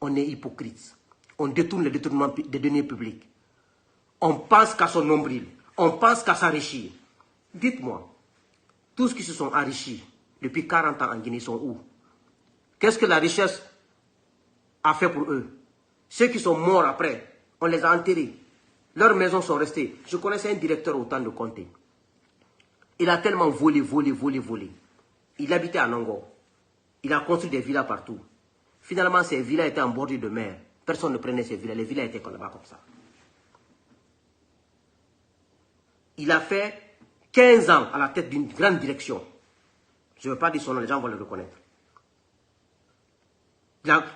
On est hypocrite. On détourne le détournement des deniers publics. On pense qu'à son nombril. On pense qu'à s'enrichir. Dites-moi, tous ceux qui se sont enrichis depuis 40 ans en Guinée sont où? Qu'est-ce que la richesse a fait pour eux? Ceux qui sont morts après, on les a enterrés. Leurs maisons sont restées. Je connaissais un directeur au temps de Conté. Il a tellement volé. Il habitait à Nongo. Il a construit des villas partout. Finalement, ces villas étaient en bordure de mer. Personne ne prenait ces villas. Les villas étaient là-bas comme ça. Il a fait 15 ans à la tête d'une grande direction. Je ne veux pas dire son nom, les gens vont le reconnaître.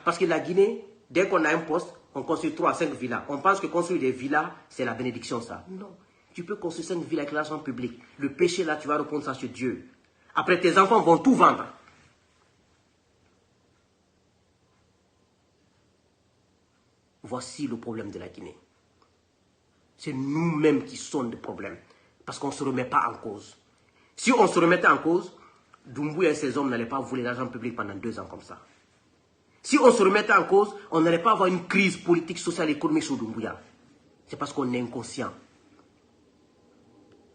Parce que la Guinée, dès qu'on a un poste, on construit 3 à 5 villas. On pense que construire des villas, c'est la bénédiction, ça. Non. Tu peux construire 5 villas avec l'argent public. Le péché, là, tu vas répondre ça sur Dieu. Après, tes enfants vont tout vendre. Voici le problème de la Guinée. C'est nous-mêmes qui sommes le problème. Parce qu'on ne se remet pas en cause. Si on se remettait en cause, Doumbouya et ses hommes n'allaient pas voler l'argent public pendant 2 ans comme ça. Si on se remettait en cause, on n'allait pas avoir une crise politique, sociale et économique sur Doumbouya. C'est parce qu'on est inconscient.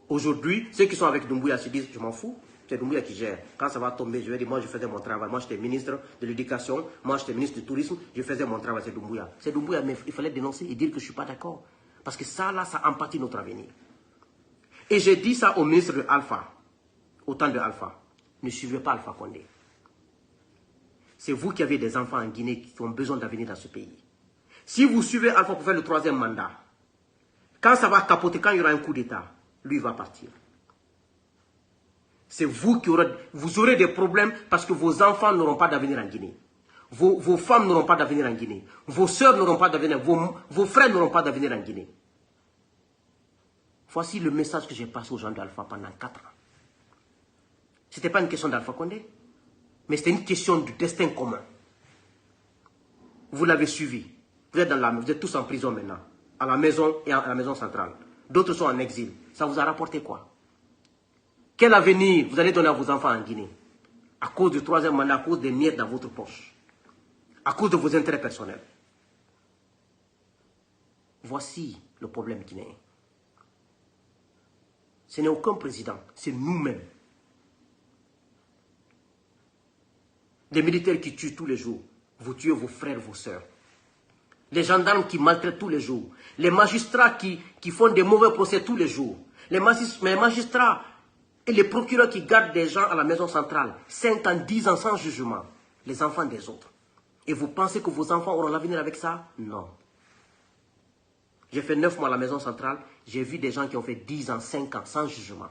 Aujourd'hui, ceux qui sont avec Doumbouya se disent, je m'en fous, c'est Doumbouya qui gère. Quand ça va tomber, je vais dire, moi je faisais mon travail. Moi j'étais ministre de l'éducation, moi j'étais ministre du tourisme, je faisais mon travail, c'est Doumbouya. C'est Doumbouya, mais il fallait dénoncer et dire que je ne suis pas d'accord. Parce que ça, là, ça empathie notre avenir. Et j'ai dit ça au ministre de Alpha, au temps de Alpha. Ne suivez pas Alpha Condé. C'est vous qui avez des enfants en Guinée qui ont besoin d'avenir dans ce pays. Si vous suivez Alpha pour faire le 3e mandat, quand ça va capoter, quand il y aura un coup d'État, lui va partir. C'est vous qui aurez des problèmes parce que vos enfants n'auront pas d'avenir en Guinée. Vos femmes n'auront pas d'avenir en Guinée. Vos soeurs n'auront pas d'avenir. Vos frères n'auront pas d'avenir en Guinée. Voici le message que j'ai passé aux gens d'Alpha pendant 4 ans. Ce n'était pas une question d'Alpha Condé, mais c'était une question du destin commun. Vous l'avez suivi. Vous êtes tous en prison maintenant, à la maison et à la maison centrale. D'autres sont en exil. Ça vous a rapporté quoi? Quel avenir vous allez donner à vos enfants en Guinée? À cause du 3e mandat, à cause des miettes dans votre poche. À cause de vos intérêts personnels. Voici le problème guinéen. Ce n'est aucun président, c'est nous-mêmes. Les militaires qui tuent tous les jours, vous tuez vos frères, vos sœurs. Les gendarmes qui maltraitent tous les jours. Les magistrats qui font des mauvais procès tous les jours. Les magistrats et les procureurs qui gardent des gens à la maison centrale, 5 ans, 10 ans sans jugement. Les enfants des autres. Et vous pensez que vos enfants auront l'avenir avec ça? Non. J'ai fait 9 mois à la maison centrale. J'ai vu des gens qui ont fait 10 ans, 5 ans sans jugement.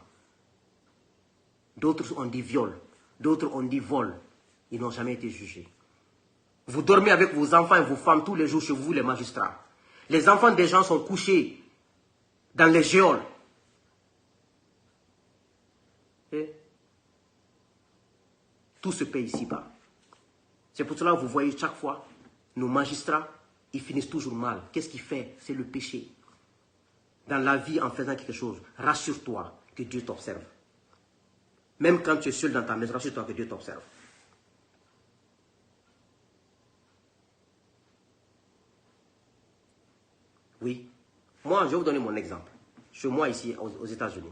D'autres ont dit viol. D'autres ont dit vol. Ils n'ont jamais été jugés. Vous dormez avec vos enfants et vos femmes tous les jours chez vous, les magistrats. Les enfants des gens sont couchés dans les géoles. Et tout se paye ici-bas. C'est pour cela que vous voyez chaque fois, nos magistrats, ils finissent toujours mal. Qu'est-ce qu'ils font? C'est le péché. Dans la vie, en faisant quelque chose, rassure-toi que Dieu t'observe. Même quand tu es seul dans ta maison, rassure-toi que Dieu t'observe. Oui. Moi, je vais vous donner mon exemple. Chez moi ici, aux États-Unis.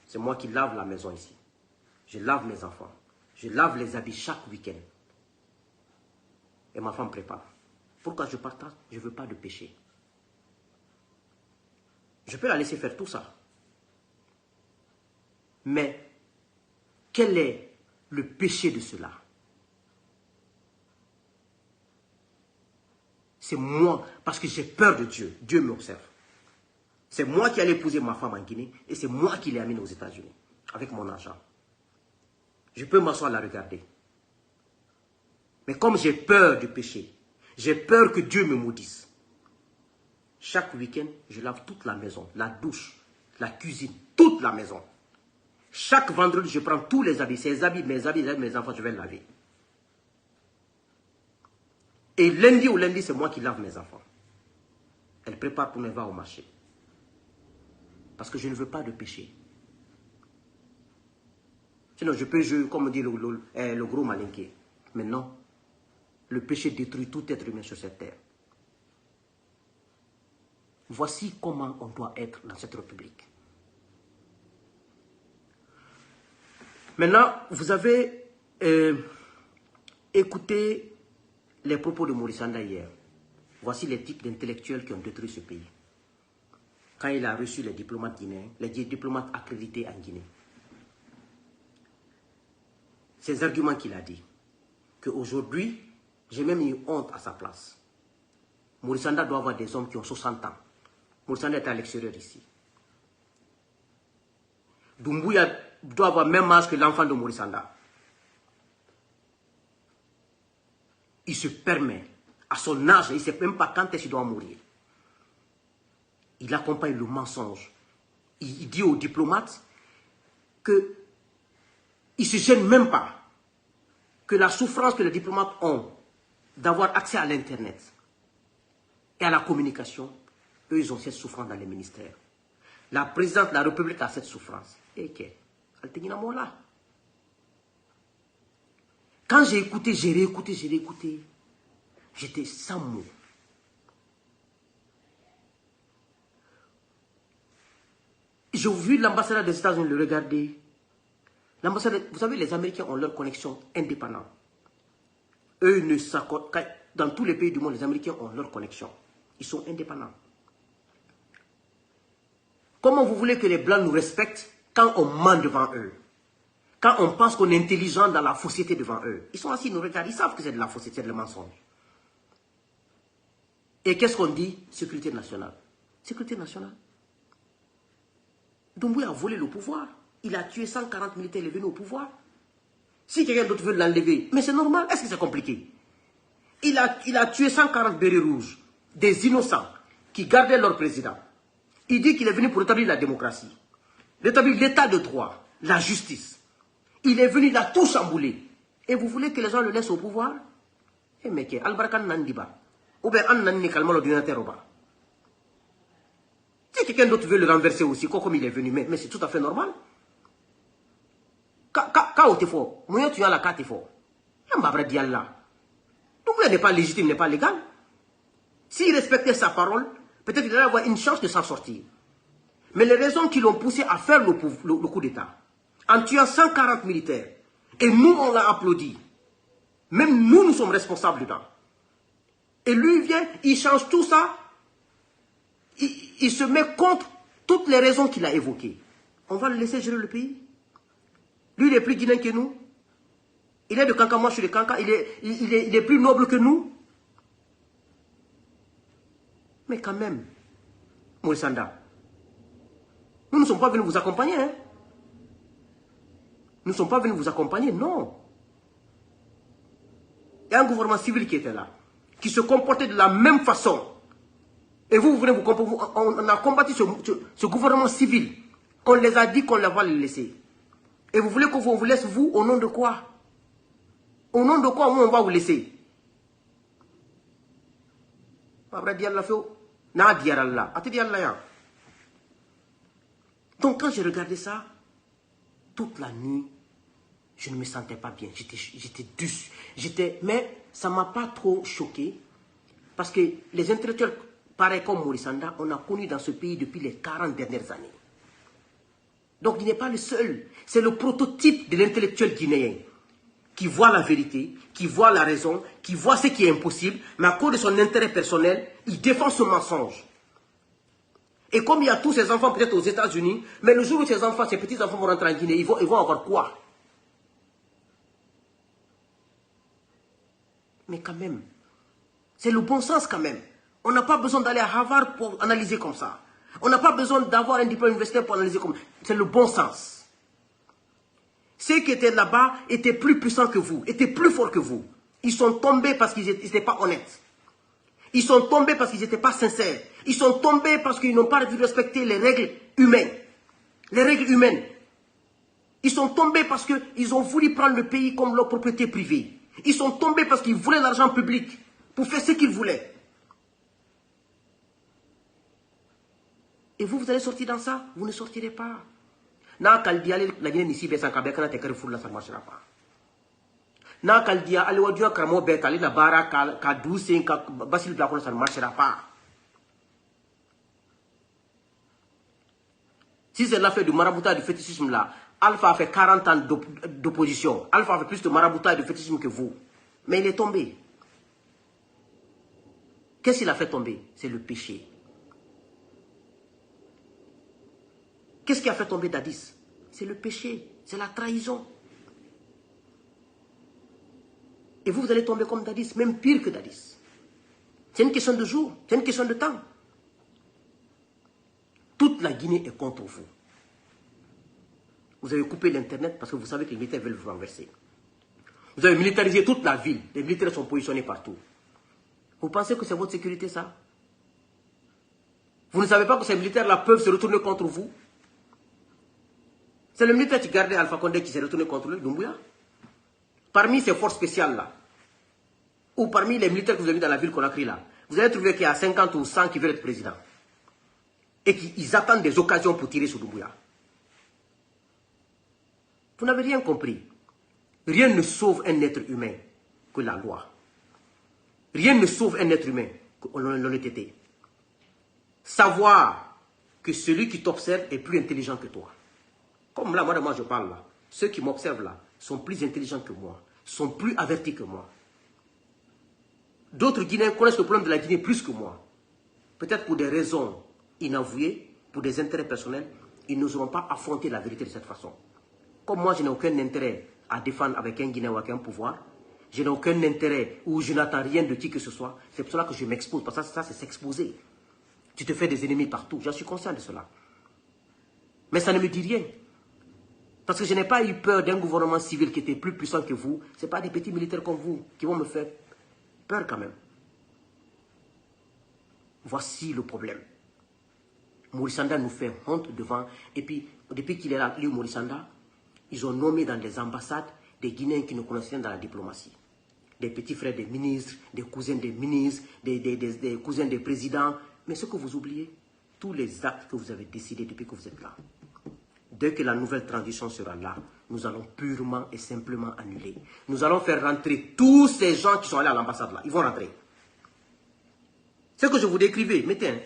C'est moi qui lave la maison ici. Je lave mes enfants. Je lave les habits chaque week-end. Et ma femme prépare. Pourquoi je partage? Je ne veux pas de péché. Je peux la laisser faire tout ça. Mais, quel est le péché de cela? C'est moi, parce que j'ai peur de Dieu. Dieu m'observe. C'est moi qui allais épouser ma femme en Guinée et c'est moi qui l'ai amenée aux États-Unis avec mon argent. Je peux m'asseoir à la regarder. Mais comme j'ai peur du péché, j'ai peur que Dieu me maudisse. Chaque week-end, je lave toute la maison, la douche, la cuisine, toute la maison. Chaque vendredi, je prends tous les habits, ses habits, mes enfants, je vais laver. Et lundi au lundi, c'est moi qui lave mes enfants. Elle prépare pour me voir au marché. Parce que je ne veux pas de péché. Sinon, je peux jouer, comme dit le gros malinqué. Mais non, le péché détruit tout être humain sur cette terre. Voici comment on doit être dans cette république. Maintenant, vous avez écouté les propos de Maurice Sanda hier. Voici les types d'intellectuels qui ont détruit ce pays. Quand il a reçu les diplomates guinéens, les diplomates accrédités en Guinée. Ces arguments qu'il a dit, qu'aujourd'hui, j'ai même eu honte à sa place. Maurice Sanda doit avoir des hommes qui ont 60 ans. Maurice Sanda est à l'extérieur ici. Doumbouya doit avoir même âge que l'enfant de Maurice Sanda. Il se permet, à son âge, il ne sait même pas quand est-ce qu'il doit mourir. Il accompagne le mensonge. Il dit aux diplomates qu'il ne se gêne même pas que la souffrance que les diplomates ont d'avoir accès à l'Internet et à la communication, eux, ils ont cette souffrance dans les ministères. La présidente de la République a cette souffrance. Et qu'est-ce là? Quand j'ai écouté, j'ai réécouté, j'étais sans mots. J'ai vu l'ambassadeur des États-Unis le regarder. L'ambassadeur, vous savez, les Américains ont leur connexion indépendante. Eux ne s'accordent, dans tous les pays du monde, les Américains ont leur connexion. Ils sont indépendants. Comment vous voulez que les Blancs nous respectent quand on ment devant eux? Quand on pense qu'on est intelligent dans la fausseté devant eux? Ils sont assis, ils nous regardent, ils savent que c'est de la fausseté, c'est de mensonge. Et qu'est-ce qu'on dit? Sécurité nationale. Sécurité nationale. Doumbouya a volé le pouvoir. Il a tué 140 militaires, il est venu au pouvoir. Si quelqu'un d'autre veut l'enlever, mais c'est normal, est-ce que c'est compliqué? Il a tué 140 bérets rouges, des innocents, qui gardaient leur président. Il dit qu'il est venu pour rétablir la démocratie, rétablir l'état de droit, la justice. Il est venu, il a tout chamboulé. Et vous voulez que les gens le laissent au pouvoir? Eh mec, Albarkan Nandiba. Ou bien An Nani Kalma l'ordinateur au bas. Si quelqu'un d'autre veut le renverser aussi, comme il est venu, mais c'est tout à fait normal. Quand tu es fort, moi tu as la carte fort. Mbabra Diallah. Donc il n'est pas légitime, n'est pas légal. S'il respectait sa parole, peut-être qu'il allait avoir une chance de s'en sortir. Mais les raisons qui l'ont poussé à faire le coup d'État, en tuant 140 militaires, et nous on l'a applaudi, même nous sommes responsables dedans. Et lui vient, il change tout ça, il se met contre toutes les raisons qu'il a évoquées. On va le laisser gérer le pays. Lui, il est plus guinéen que nous. Il est de Kanka, moi je suis de Kanka. Il est plus noble que nous. Mais quand même, Maurice Sanda, nous ne sommes pas venus vous accompagner. Hein? Nous ne sommes pas venus vous accompagner, non. Il y a un gouvernement civil qui était là, qui se comportait de la même façon. Et vous venez vous comporter. On a combattu ce gouvernement civil. On les a dit qu'on va le laisser. Et vous voulez qu'on vous laisse, vous, au nom de quoi? Au nom de quoi, on va vous laisser? Donc quand j'ai regardé ça, toute la nuit, je ne me sentais pas bien. J'étais douce. Mais ça ne m'a pas trop choqué. Parce que les intellectuels, pareils comme Maurice Sanda, on a connu dans ce pays depuis les 40 dernières années. Donc il n'est pas le seul. C'est le prototype de l'intellectuel guinéen qui voit la vérité, qui voit la raison, qui voit ce qui est impossible, mais à cause de son intérêt personnel, il défend ce mensonge. Et comme il y a tous ces enfants peut-être aux États-Unis, mais le jour où ces enfants, ces petits-enfants vont rentrer en Guinée, ils vont avoir quoi? Mais quand même, c'est le bon sens quand même. On n'a pas besoin d'aller à Harvard pour analyser comme ça. On n'a pas besoin d'avoir un diplôme universitaire pour analyser comme ça. C'est le bon sens. Ceux qui étaient là-bas étaient plus puissants que vous, étaient plus forts que vous. Ils sont tombés parce qu'ils n'étaient pas honnêtes. Ils sont tombés parce qu'ils n'étaient pas sincères. Ils sont tombés parce qu'ils n'ont pas dû respecter les règles humaines. Les règles humaines. Ils sont tombés parce qu'ils ont voulu prendre le pays comme leur propriété privée. Ils sont tombés parce qu'ils voulaient l'argent public pour faire ce qu'ils voulaient. Et vous allez sortir dans ça? Vous ne sortirez pas. Na kaldia la Guinée n'ici baisse en Québec, na te carrefour là, ça ne marchera pas. Na kaldia allez wadio kramo bet allez na bara ka 12 ka basil bla ça ne marchera pas. Si c'est l'affaire du maraboutage du fétichisme là, Alpha a fait 40 ans d'opposition. Alpha a fait plus de maraboutage de fétichisme que vous. Mais il est tombé. Qu'est-ce qu'il a fait tomber? C'est le péché. Qu'est-ce qui a fait tomber Dadis? C'est le péché, c'est la trahison. Et vous allez tomber comme Dadis, même pire que Dadis. C'est une question de jour, c'est une question de temps. Toute la Guinée est contre vous. Vous avez coupé l'Internet parce que vous savez que les militaires veulent vous renverser. Vous avez militarisé toute la ville. Les militaires sont positionnés partout. Vous pensez que c'est votre sécurité, ça? Vous ne savez pas que ces militaires-là peuvent se retourner contre vous? C'est le militaire qui gardait Alpha Condé qui s'est retourné contre lui, Doumbouya. Parmi ces forces spéciales-là, ou parmi les militaires que vous avez mis dans la ville Conakry là, vous allez trouver qu'il y a 50 ou 100 qui veulent être président. Et qu'ils attendent des occasions pour tirer sur Doumbouya. Vous n'avez rien compris. Rien ne sauve un être humain que la loi. Rien ne sauve un être humain que l'honnêteté. Savoir que celui qui t'observe est plus intelligent que toi. Comme là, moi je parle là. Ceux qui m'observent là sont plus intelligents que moi, sont plus avertis que moi. D'autres Guinéens connaissent le problème de la Guinée plus que moi. Peut-être pour des raisons inavouées, pour des intérêts personnels, ils n'oseront pas affronter la vérité de cette façon. Comme moi, je n'ai aucun intérêt à défendre avec un Guinéen ou avec un pouvoir, je n'ai aucun intérêt ou je n'attends rien de qui que ce soit, c'est pour cela que je m'expose, parce que ça c'est s'exposer. Tu te fais des ennemis partout, je suis conscient de cela. Mais ça ne me dit rien. Parce que je n'ai pas eu peur d'un gouvernement civil qui était plus puissant que vous. Ce n'est pas des petits militaires comme vous qui vont me faire peur quand même. Voici le problème. Maurice Sanda nous fait honte devant. Et puis, depuis qu'il est là, lui, Maurice Sanda, ils ont nommé dans les ambassades des Guinéens qui ne connaissent rien dans la diplomatie. Des petits frères des ministres, des cousins des ministres, des cousins des présidents. Mais ce que vous oubliez, tous les actes que vous avez décidés depuis que vous êtes là, dès que la nouvelle transition sera là, nous allons purement et simplement annuler. Nous allons faire rentrer tous ces gens qui sont allés à l'ambassade là. Ils vont rentrer. Ce que je vous décrivais, mettez.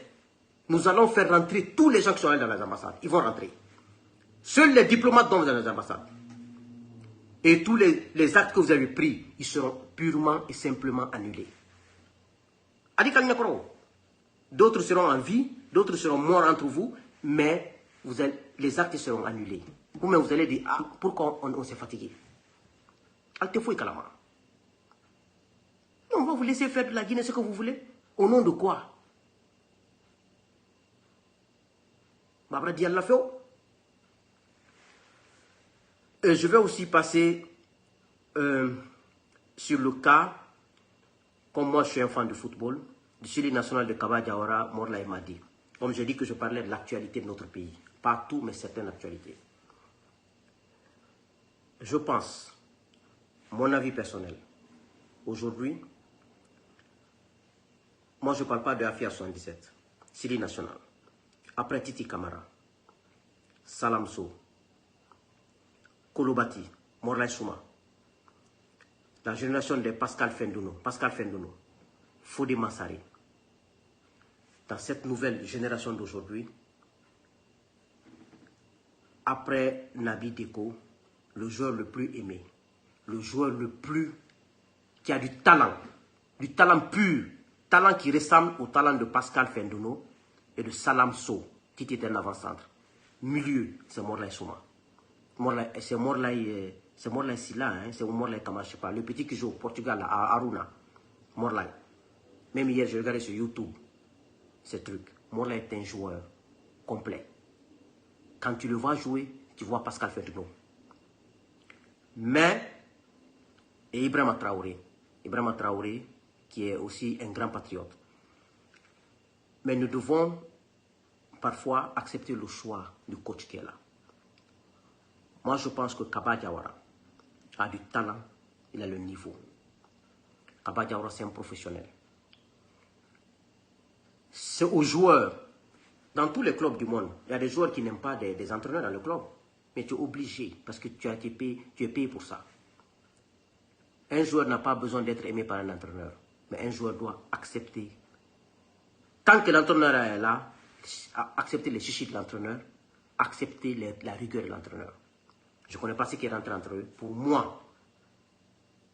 Nous allons faire rentrer tous les gens qui sont allés dans les ambassades. Ils vont rentrer. Seuls les diplomates vont dans les ambassades. Et tous les actes que vous avez pris, ils seront purement et simplement annulés. D'autres seront en vie, d'autres seront morts entre vous, mais les actes seront annulés. Vous-même, vous allez dire, ah, pourquoi on s'est fatigué? On va vous laisser faire de la Guinée ce que vous voulez. Au nom de quoi? Je vais aussi passer sur le cas, comme moi je suis un fan de football, du Syli national de Kaba Diawara, Morla et Madi. Comme je dis que je parlais de l'actualité de notre pays. Pas tout, mais certaines actualités. Je pense, mon avis personnel, aujourd'hui, moi je ne parle pas de Afia 77, Syli national. Après Titi Kamara, Salamso, Kolobati, Morlaï Souma, la génération de Pascal Fendouno, Fodé Massari. Dans cette nouvelle génération d'aujourd'hui, après Nabi Deko, le joueur le plus aimé, le joueur le plus qui a du talent pur, talent qui ressemble au talent de Pascal Fendouno et de Salam So, qui était un avant-centre. Milieu, c'est Morlaï Souma. C'est Morlaï Silla, hein, c'est Morlaï Kamachipa, le petit qui joue au Portugal, à Aruna. Morlaï. Même hier, j'ai regardé sur YouTube ces trucs. Morlaï est un joueur complet. Quand tu le vois jouer, tu vois Pascal Fendouno. Mais, et Ibrahima Traoré, qui est aussi un grand patriote. Mais nous devons parfois accepter le choix du coach qui est là. Moi, je pense que Kaba Diawara a du talent, il a le niveau. Kaba Diawara, c'est un professionnel. C'est aux joueurs, dans tous les clubs du monde, il y a des joueurs qui n'aiment pas des entraîneurs dans le club. Mais tu es obligé, parce que tu es payé pour ça. Un joueur n'a pas besoin d'être aimé par un entraîneur. Mais un joueur doit accepter. Tant que l'entraîneur est là, accepter les chichis de l'entraîneur, accepter la rigueur de l'entraîneur. Je ne connais pas ce qui est rentré entre eux. Pour moi,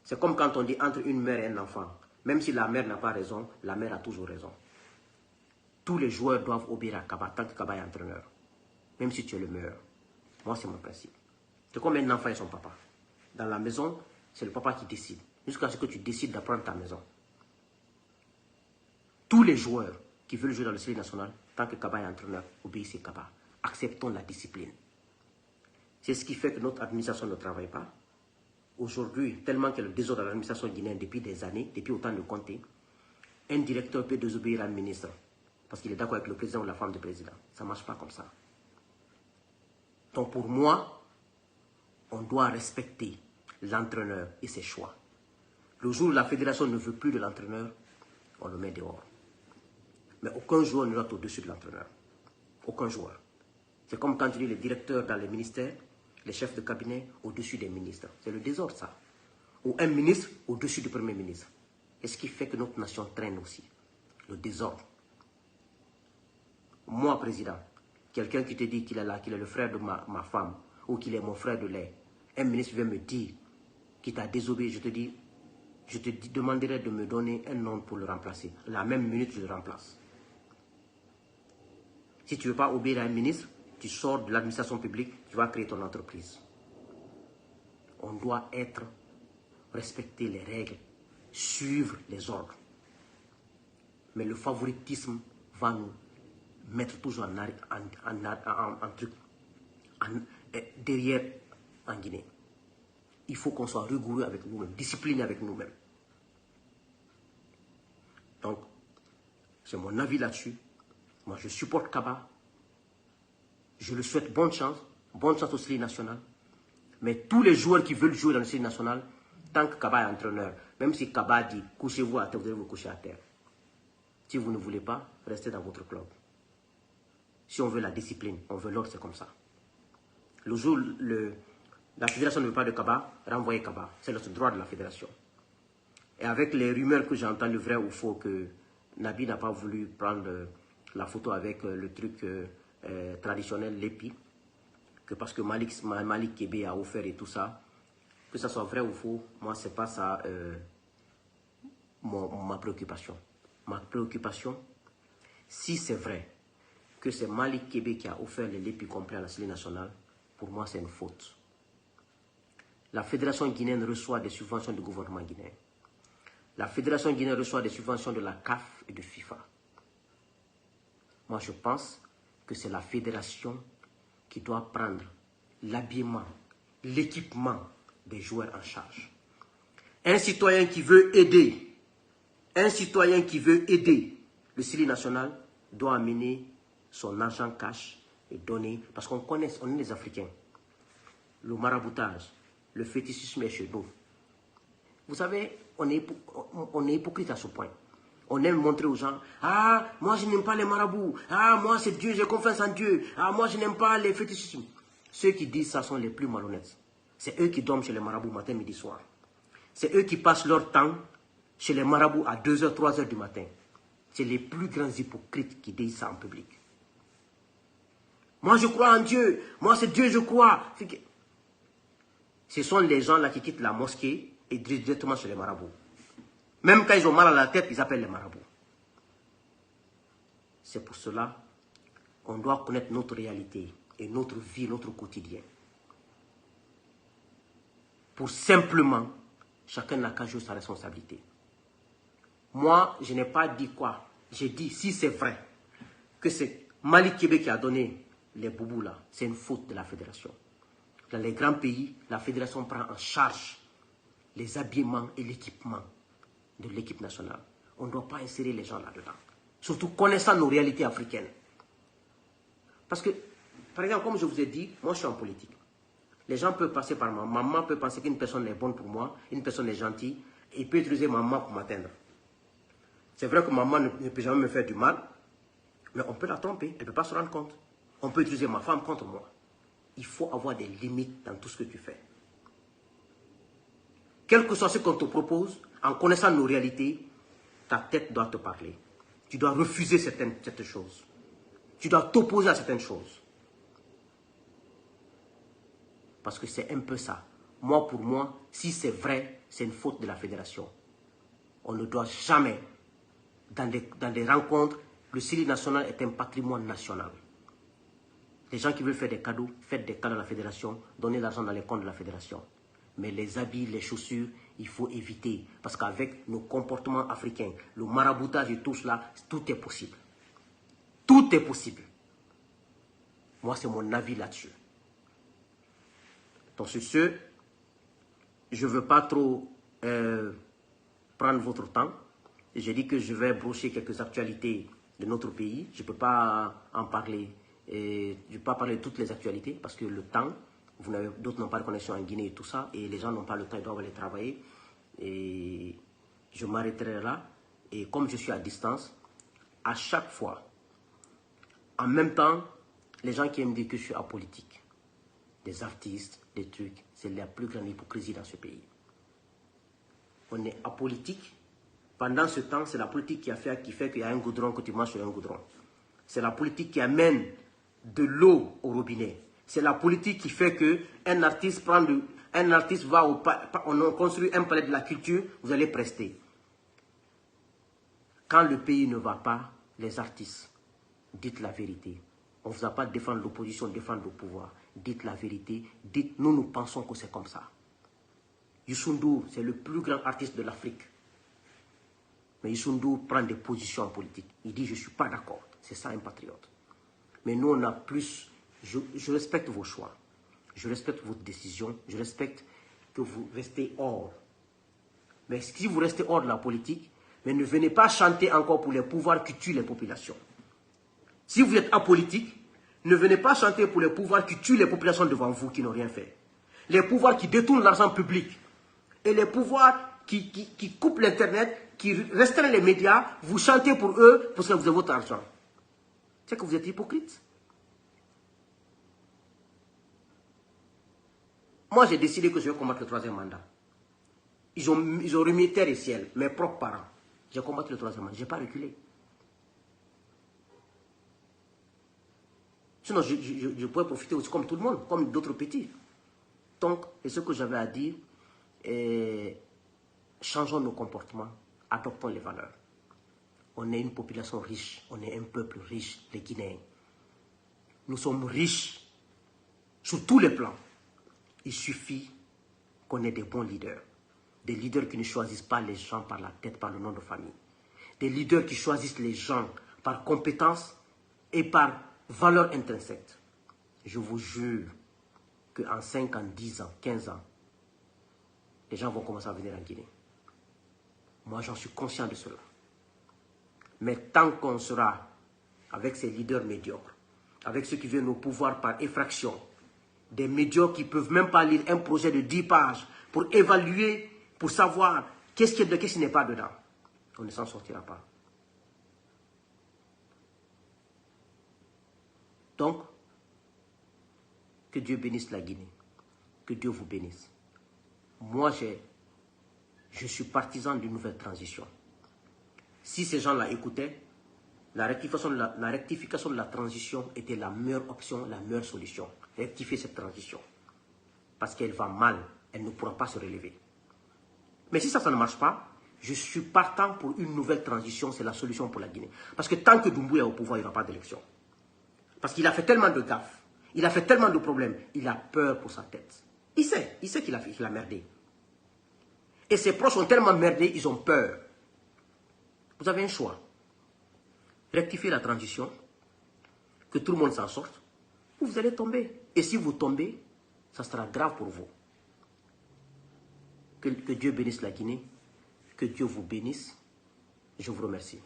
c'est comme quand on dit entre une mère et un enfant. Même si la mère n'a pas raison, la mère a toujours raison. Tous les joueurs doivent obéir à Kaba tant que Kaba est entraîneur. Même si tu es le meilleur. Moi, c'est mon principe. C'est comme un enfant et son papa. Dans la maison, c'est le papa qui décide. Jusqu'à ce que tu décides d'apprendre ta maison. Tous les joueurs qui veulent jouer dans le série national, tant que Kaba est entraîneur, obéissez Kaba. Acceptons la discipline. C'est ce qui fait que notre administration ne travaille pas. Aujourd'hui, tellement qu'il y a le désordre de l'administration guinéenne depuis des années, depuis autant de Conté, un directeur peut désobéir à un ministre parce qu'il est d'accord avec le président ou la femme du président. Ça ne marche pas comme ça. Donc pour moi, on doit respecter l'entraîneur et ses choix. Le jour où la fédération ne veut plus de l'entraîneur, on le met dehors. Mais aucun joueur ne doit être au-dessus de l'entraîneur. Aucun joueur. C'est comme quand tu dis les directeurs dans les ministères, les chefs de cabinet au-dessus des ministres. C'est le désordre, ça. Ou un ministre au-dessus du premier ministre. Et ce qui fait que notre nation traîne aussi. Le désordre. Moi, président, quelqu'un qui te dit qu'il est là, qu'il est le frère de ma femme, ou qu'il est mon frère de lait, un ministre vient me dire qu'il t'a désobéi, je te demanderai de me donner un nom pour le remplacer. La même minute, je le remplace. Si tu ne veux pas obéir à un ministre, tu sors de l'administration publique, tu vas créer ton entreprise. On doit respecter les règles, suivre les ordres. Mais le favoritisme va nous mettre toujours derrière en Guinée. Il faut qu'on soit rigoureux avec nous-mêmes, discipliné avec nous-mêmes. Donc, c'est mon avis là-dessus. Moi, je supporte Kaba. Je lui souhaite bonne chance au série national. Mais tous les joueurs qui veulent jouer dans le série national, tant que Kaba est entraîneur, même si Kaba dit couchez-vous à terre, vous devez vous coucher à terre. Si vous ne voulez pas, restez dans votre club. Si on veut la discipline, on veut l'ordre, c'est comme ça. Le jour où la fédération ne veut pas de Kaba, renvoyez Kaba. C'est le droit de la fédération. Et avec les rumeurs que j'ai entendues, vrai ou faux, que Nabi n'a pas voulu prendre la photo avec le truc traditionnel, l'épi, que parce que Malik Kébé a offert et tout ça, que ça soit vrai ou faux, moi, c'est pas ça ma préoccupation. Ma préoccupation, si c'est vrai que c'est Malik Kébé qui a offert les lépis complets à la Série nationale, pour moi, c'est une faute. La fédération guinéenne reçoit des subventions du gouvernement guinéen. La fédération guinéenne reçoit des subventions de la CAF et de FIFA. Moi, je pense que c'est la fédération qui doit prendre l'habillement, l'équipement des joueurs en charge. Un citoyen qui veut aider, le Série national doit amener son argent cash et donner, parce qu'on connaît, on est les Africains, le maraboutage, le fétichisme est chez nous. Vous savez, on est hypocrite à ce point. On aime montrer aux gens, ah, moi je n'aime pas les marabouts, ah, moi c'est Dieu, j'ai confiance en Dieu, ah, moi je n'aime pas les fétichismes. Ceux qui disent ça sont les plus malhonnêtes. C'est eux qui dorment chez les marabouts matin, midi, soir. C'est eux qui passent leur temps chez les marabouts à 2h, 3h du matin. C'est les plus grands hypocrites qui disent ça en public. Moi je crois en Dieu, moi c'est Dieu je crois. Ce sont les gens là qui quittent la mosquée et directement chez les marabouts. Même quand ils ont mal à la tête, ils appellent les marabouts. C'est pour cela qu'on doit connaître notre réalité et notre vie, notre quotidien. Pour simplement, chacun n'a qu'à jouer sa responsabilité. Moi, je n'ai pas dit quoi. J'ai dit, si c'est vrai que c'est Malik Kébé qui a donné les boubous là, c'est une faute de la fédération. Dans les grands pays, la fédération prend en charge les habillements et l'équipement de l'équipe nationale. On ne doit pas insérer les gens là-dedans. Surtout connaissant nos réalités africaines. Parce que, par exemple, comme je vous ai dit, moi je suis en politique. Les gens peuvent passer par moi. Maman peut penser qu'une personne est bonne pour moi, une personne est gentille, et il peut utiliser maman pour m'atteindre. C'est vrai que maman ne peut jamais me faire du mal, mais on peut la tromper, elle ne peut pas se rendre compte. On peut utiliser ma femme contre moi. Il faut avoir des limites dans tout ce que tu fais. Quel que soit ce qu'on te propose, en connaissant nos réalités, ta tête doit te parler. Tu dois refuser certaines choses. Tu dois t'opposer à certaines choses. Parce que c'est un peu ça. Moi, pour moi, si c'est vrai, c'est une faute de la fédération. On ne doit jamais, dans des rencontres, le CILI national est un patrimoine national. Les gens qui veulent faire des cadeaux, faites des cadeaux à la fédération, donnez l'argent dans les comptes de la fédération. Mais les habits, les chaussures, il faut éviter. Parce qu'avec nos comportements africains, le maraboutage et tout cela, tout est possible. Tout est possible. Moi, c'est mon avis là-dessus. Donc, sur ce, je ne veux pas trop prendre votre temps. J'ai dit que je vais brocher quelques actualités de notre pays. Je ne peux pas en parler. Je ne vais pas parler de toutes les actualités parce que le temps, d'autres n'ont pas de connexion en Guinée et tout ça, et les gens n'ont pas le temps, ils doivent aller travailler. Et je m'arrêterai là. Et comme je suis à distance, à chaque fois, en même temps, les gens qui aiment dire que je suis apolitique, des artistes, des trucs, c'est la plus grande hypocrisie dans ce pays. On est apolitique. Pendant ce temps, c'est la politique qui fait qu'il y a un goudron que tu manges sur un goudron. C'est la politique qui amène de l'eau au robinet. C'est la politique qui fait qu'un artiste va on construit un palais de la culture, vous allez prester. Quand le pays ne va pas, les artistes, dites la vérité. On ne vous a pas défendre l'opposition, défendre le pouvoir. Dites la vérité. Dites, nous pensons que c'est comme ça. Youssou N'Dour, c'est le plus grand artiste de l'Afrique. Mais Youssou N'Dour prend des positions en politique. Il dit, je ne suis pas d'accord. C'est ça un patriote. Mais nous, on a plus... Je respecte vos choix. Je respecte votre décision. Je respecte que vous restez hors. Mais si vous restez hors de la politique, mais ne venez pas chanter encore pour les pouvoirs qui tuent les populations. Si vous êtes apolitique, ne venez pas chanter pour les pouvoirs qui tuent les populations devant vous, qui n'ont rien fait. Les pouvoirs qui détournent l'argent public. Et les pouvoirs qui coupent l'Internet, qui restreignent les médias, vous chantez pour eux parce que vous avez votre argent. C'est que vous êtes hypocrite. Moi, j'ai décidé que je vais combattre le 3e mandat. Ils ont remis terre et ciel, mes propres parents. J'ai combattu le 3e mandat, je n'ai pas reculé. Sinon, je pourrais profiter aussi comme tout le monde, comme d'autres petits. Donc, c'est ce que j'avais à dire. Changeons nos comportements, adoptons les valeurs. On est une population riche, on est un peuple riche, les Guinéens. Nous sommes riches sur tous les plans. Il suffit qu'on ait des bons leaders. Des leaders qui ne choisissent pas les gens par la tête, par le nom de famille. Des leaders qui choisissent les gens par compétence et par valeur intrinsèque. Je vous jure qu'en 5 ans, 10 ans, 15 ans, les gens vont commencer à venir en Guinée. Moi, j'en suis conscient de cela. Mais tant qu'on sera avec ces leaders médiocres, avec ceux qui viennent au pouvoir par effraction, des médiocres qui ne peuvent même pas lire un projet de 10 pages pour évaluer, pour savoir qu'est-ce qui n'est pas dedans, on ne s'en sortira pas. Donc, que Dieu bénisse la Guinée. Que Dieu vous bénisse. Moi, je suis partisan d'une nouvelle transition. Si ces gens-là écoutaient, la rectification de la transition était la meilleure option, la meilleure solution. Rectifier cette transition. Parce qu'elle va mal, elle ne pourra pas se relever. Mais si ça ne marche pas, je suis partant pour une nouvelle transition, c'est la solution pour la Guinée. Parce que tant que Doumbouya est au pouvoir, il n'y aura pas d'élection. Parce qu'il a fait tellement de gaffes, il a fait tellement de problèmes, il a peur pour sa tête. Il sait qu'il a merdé. Et ses proches ont tellement merdé, ils ont peur. Vous avez un choix. Rectifier la transition, que tout le monde s'en sorte, ou vous allez tomber. Et si vous tombez, ça sera grave pour vous. Que Dieu bénisse la Guinée, que Dieu vous bénisse. Je vous remercie.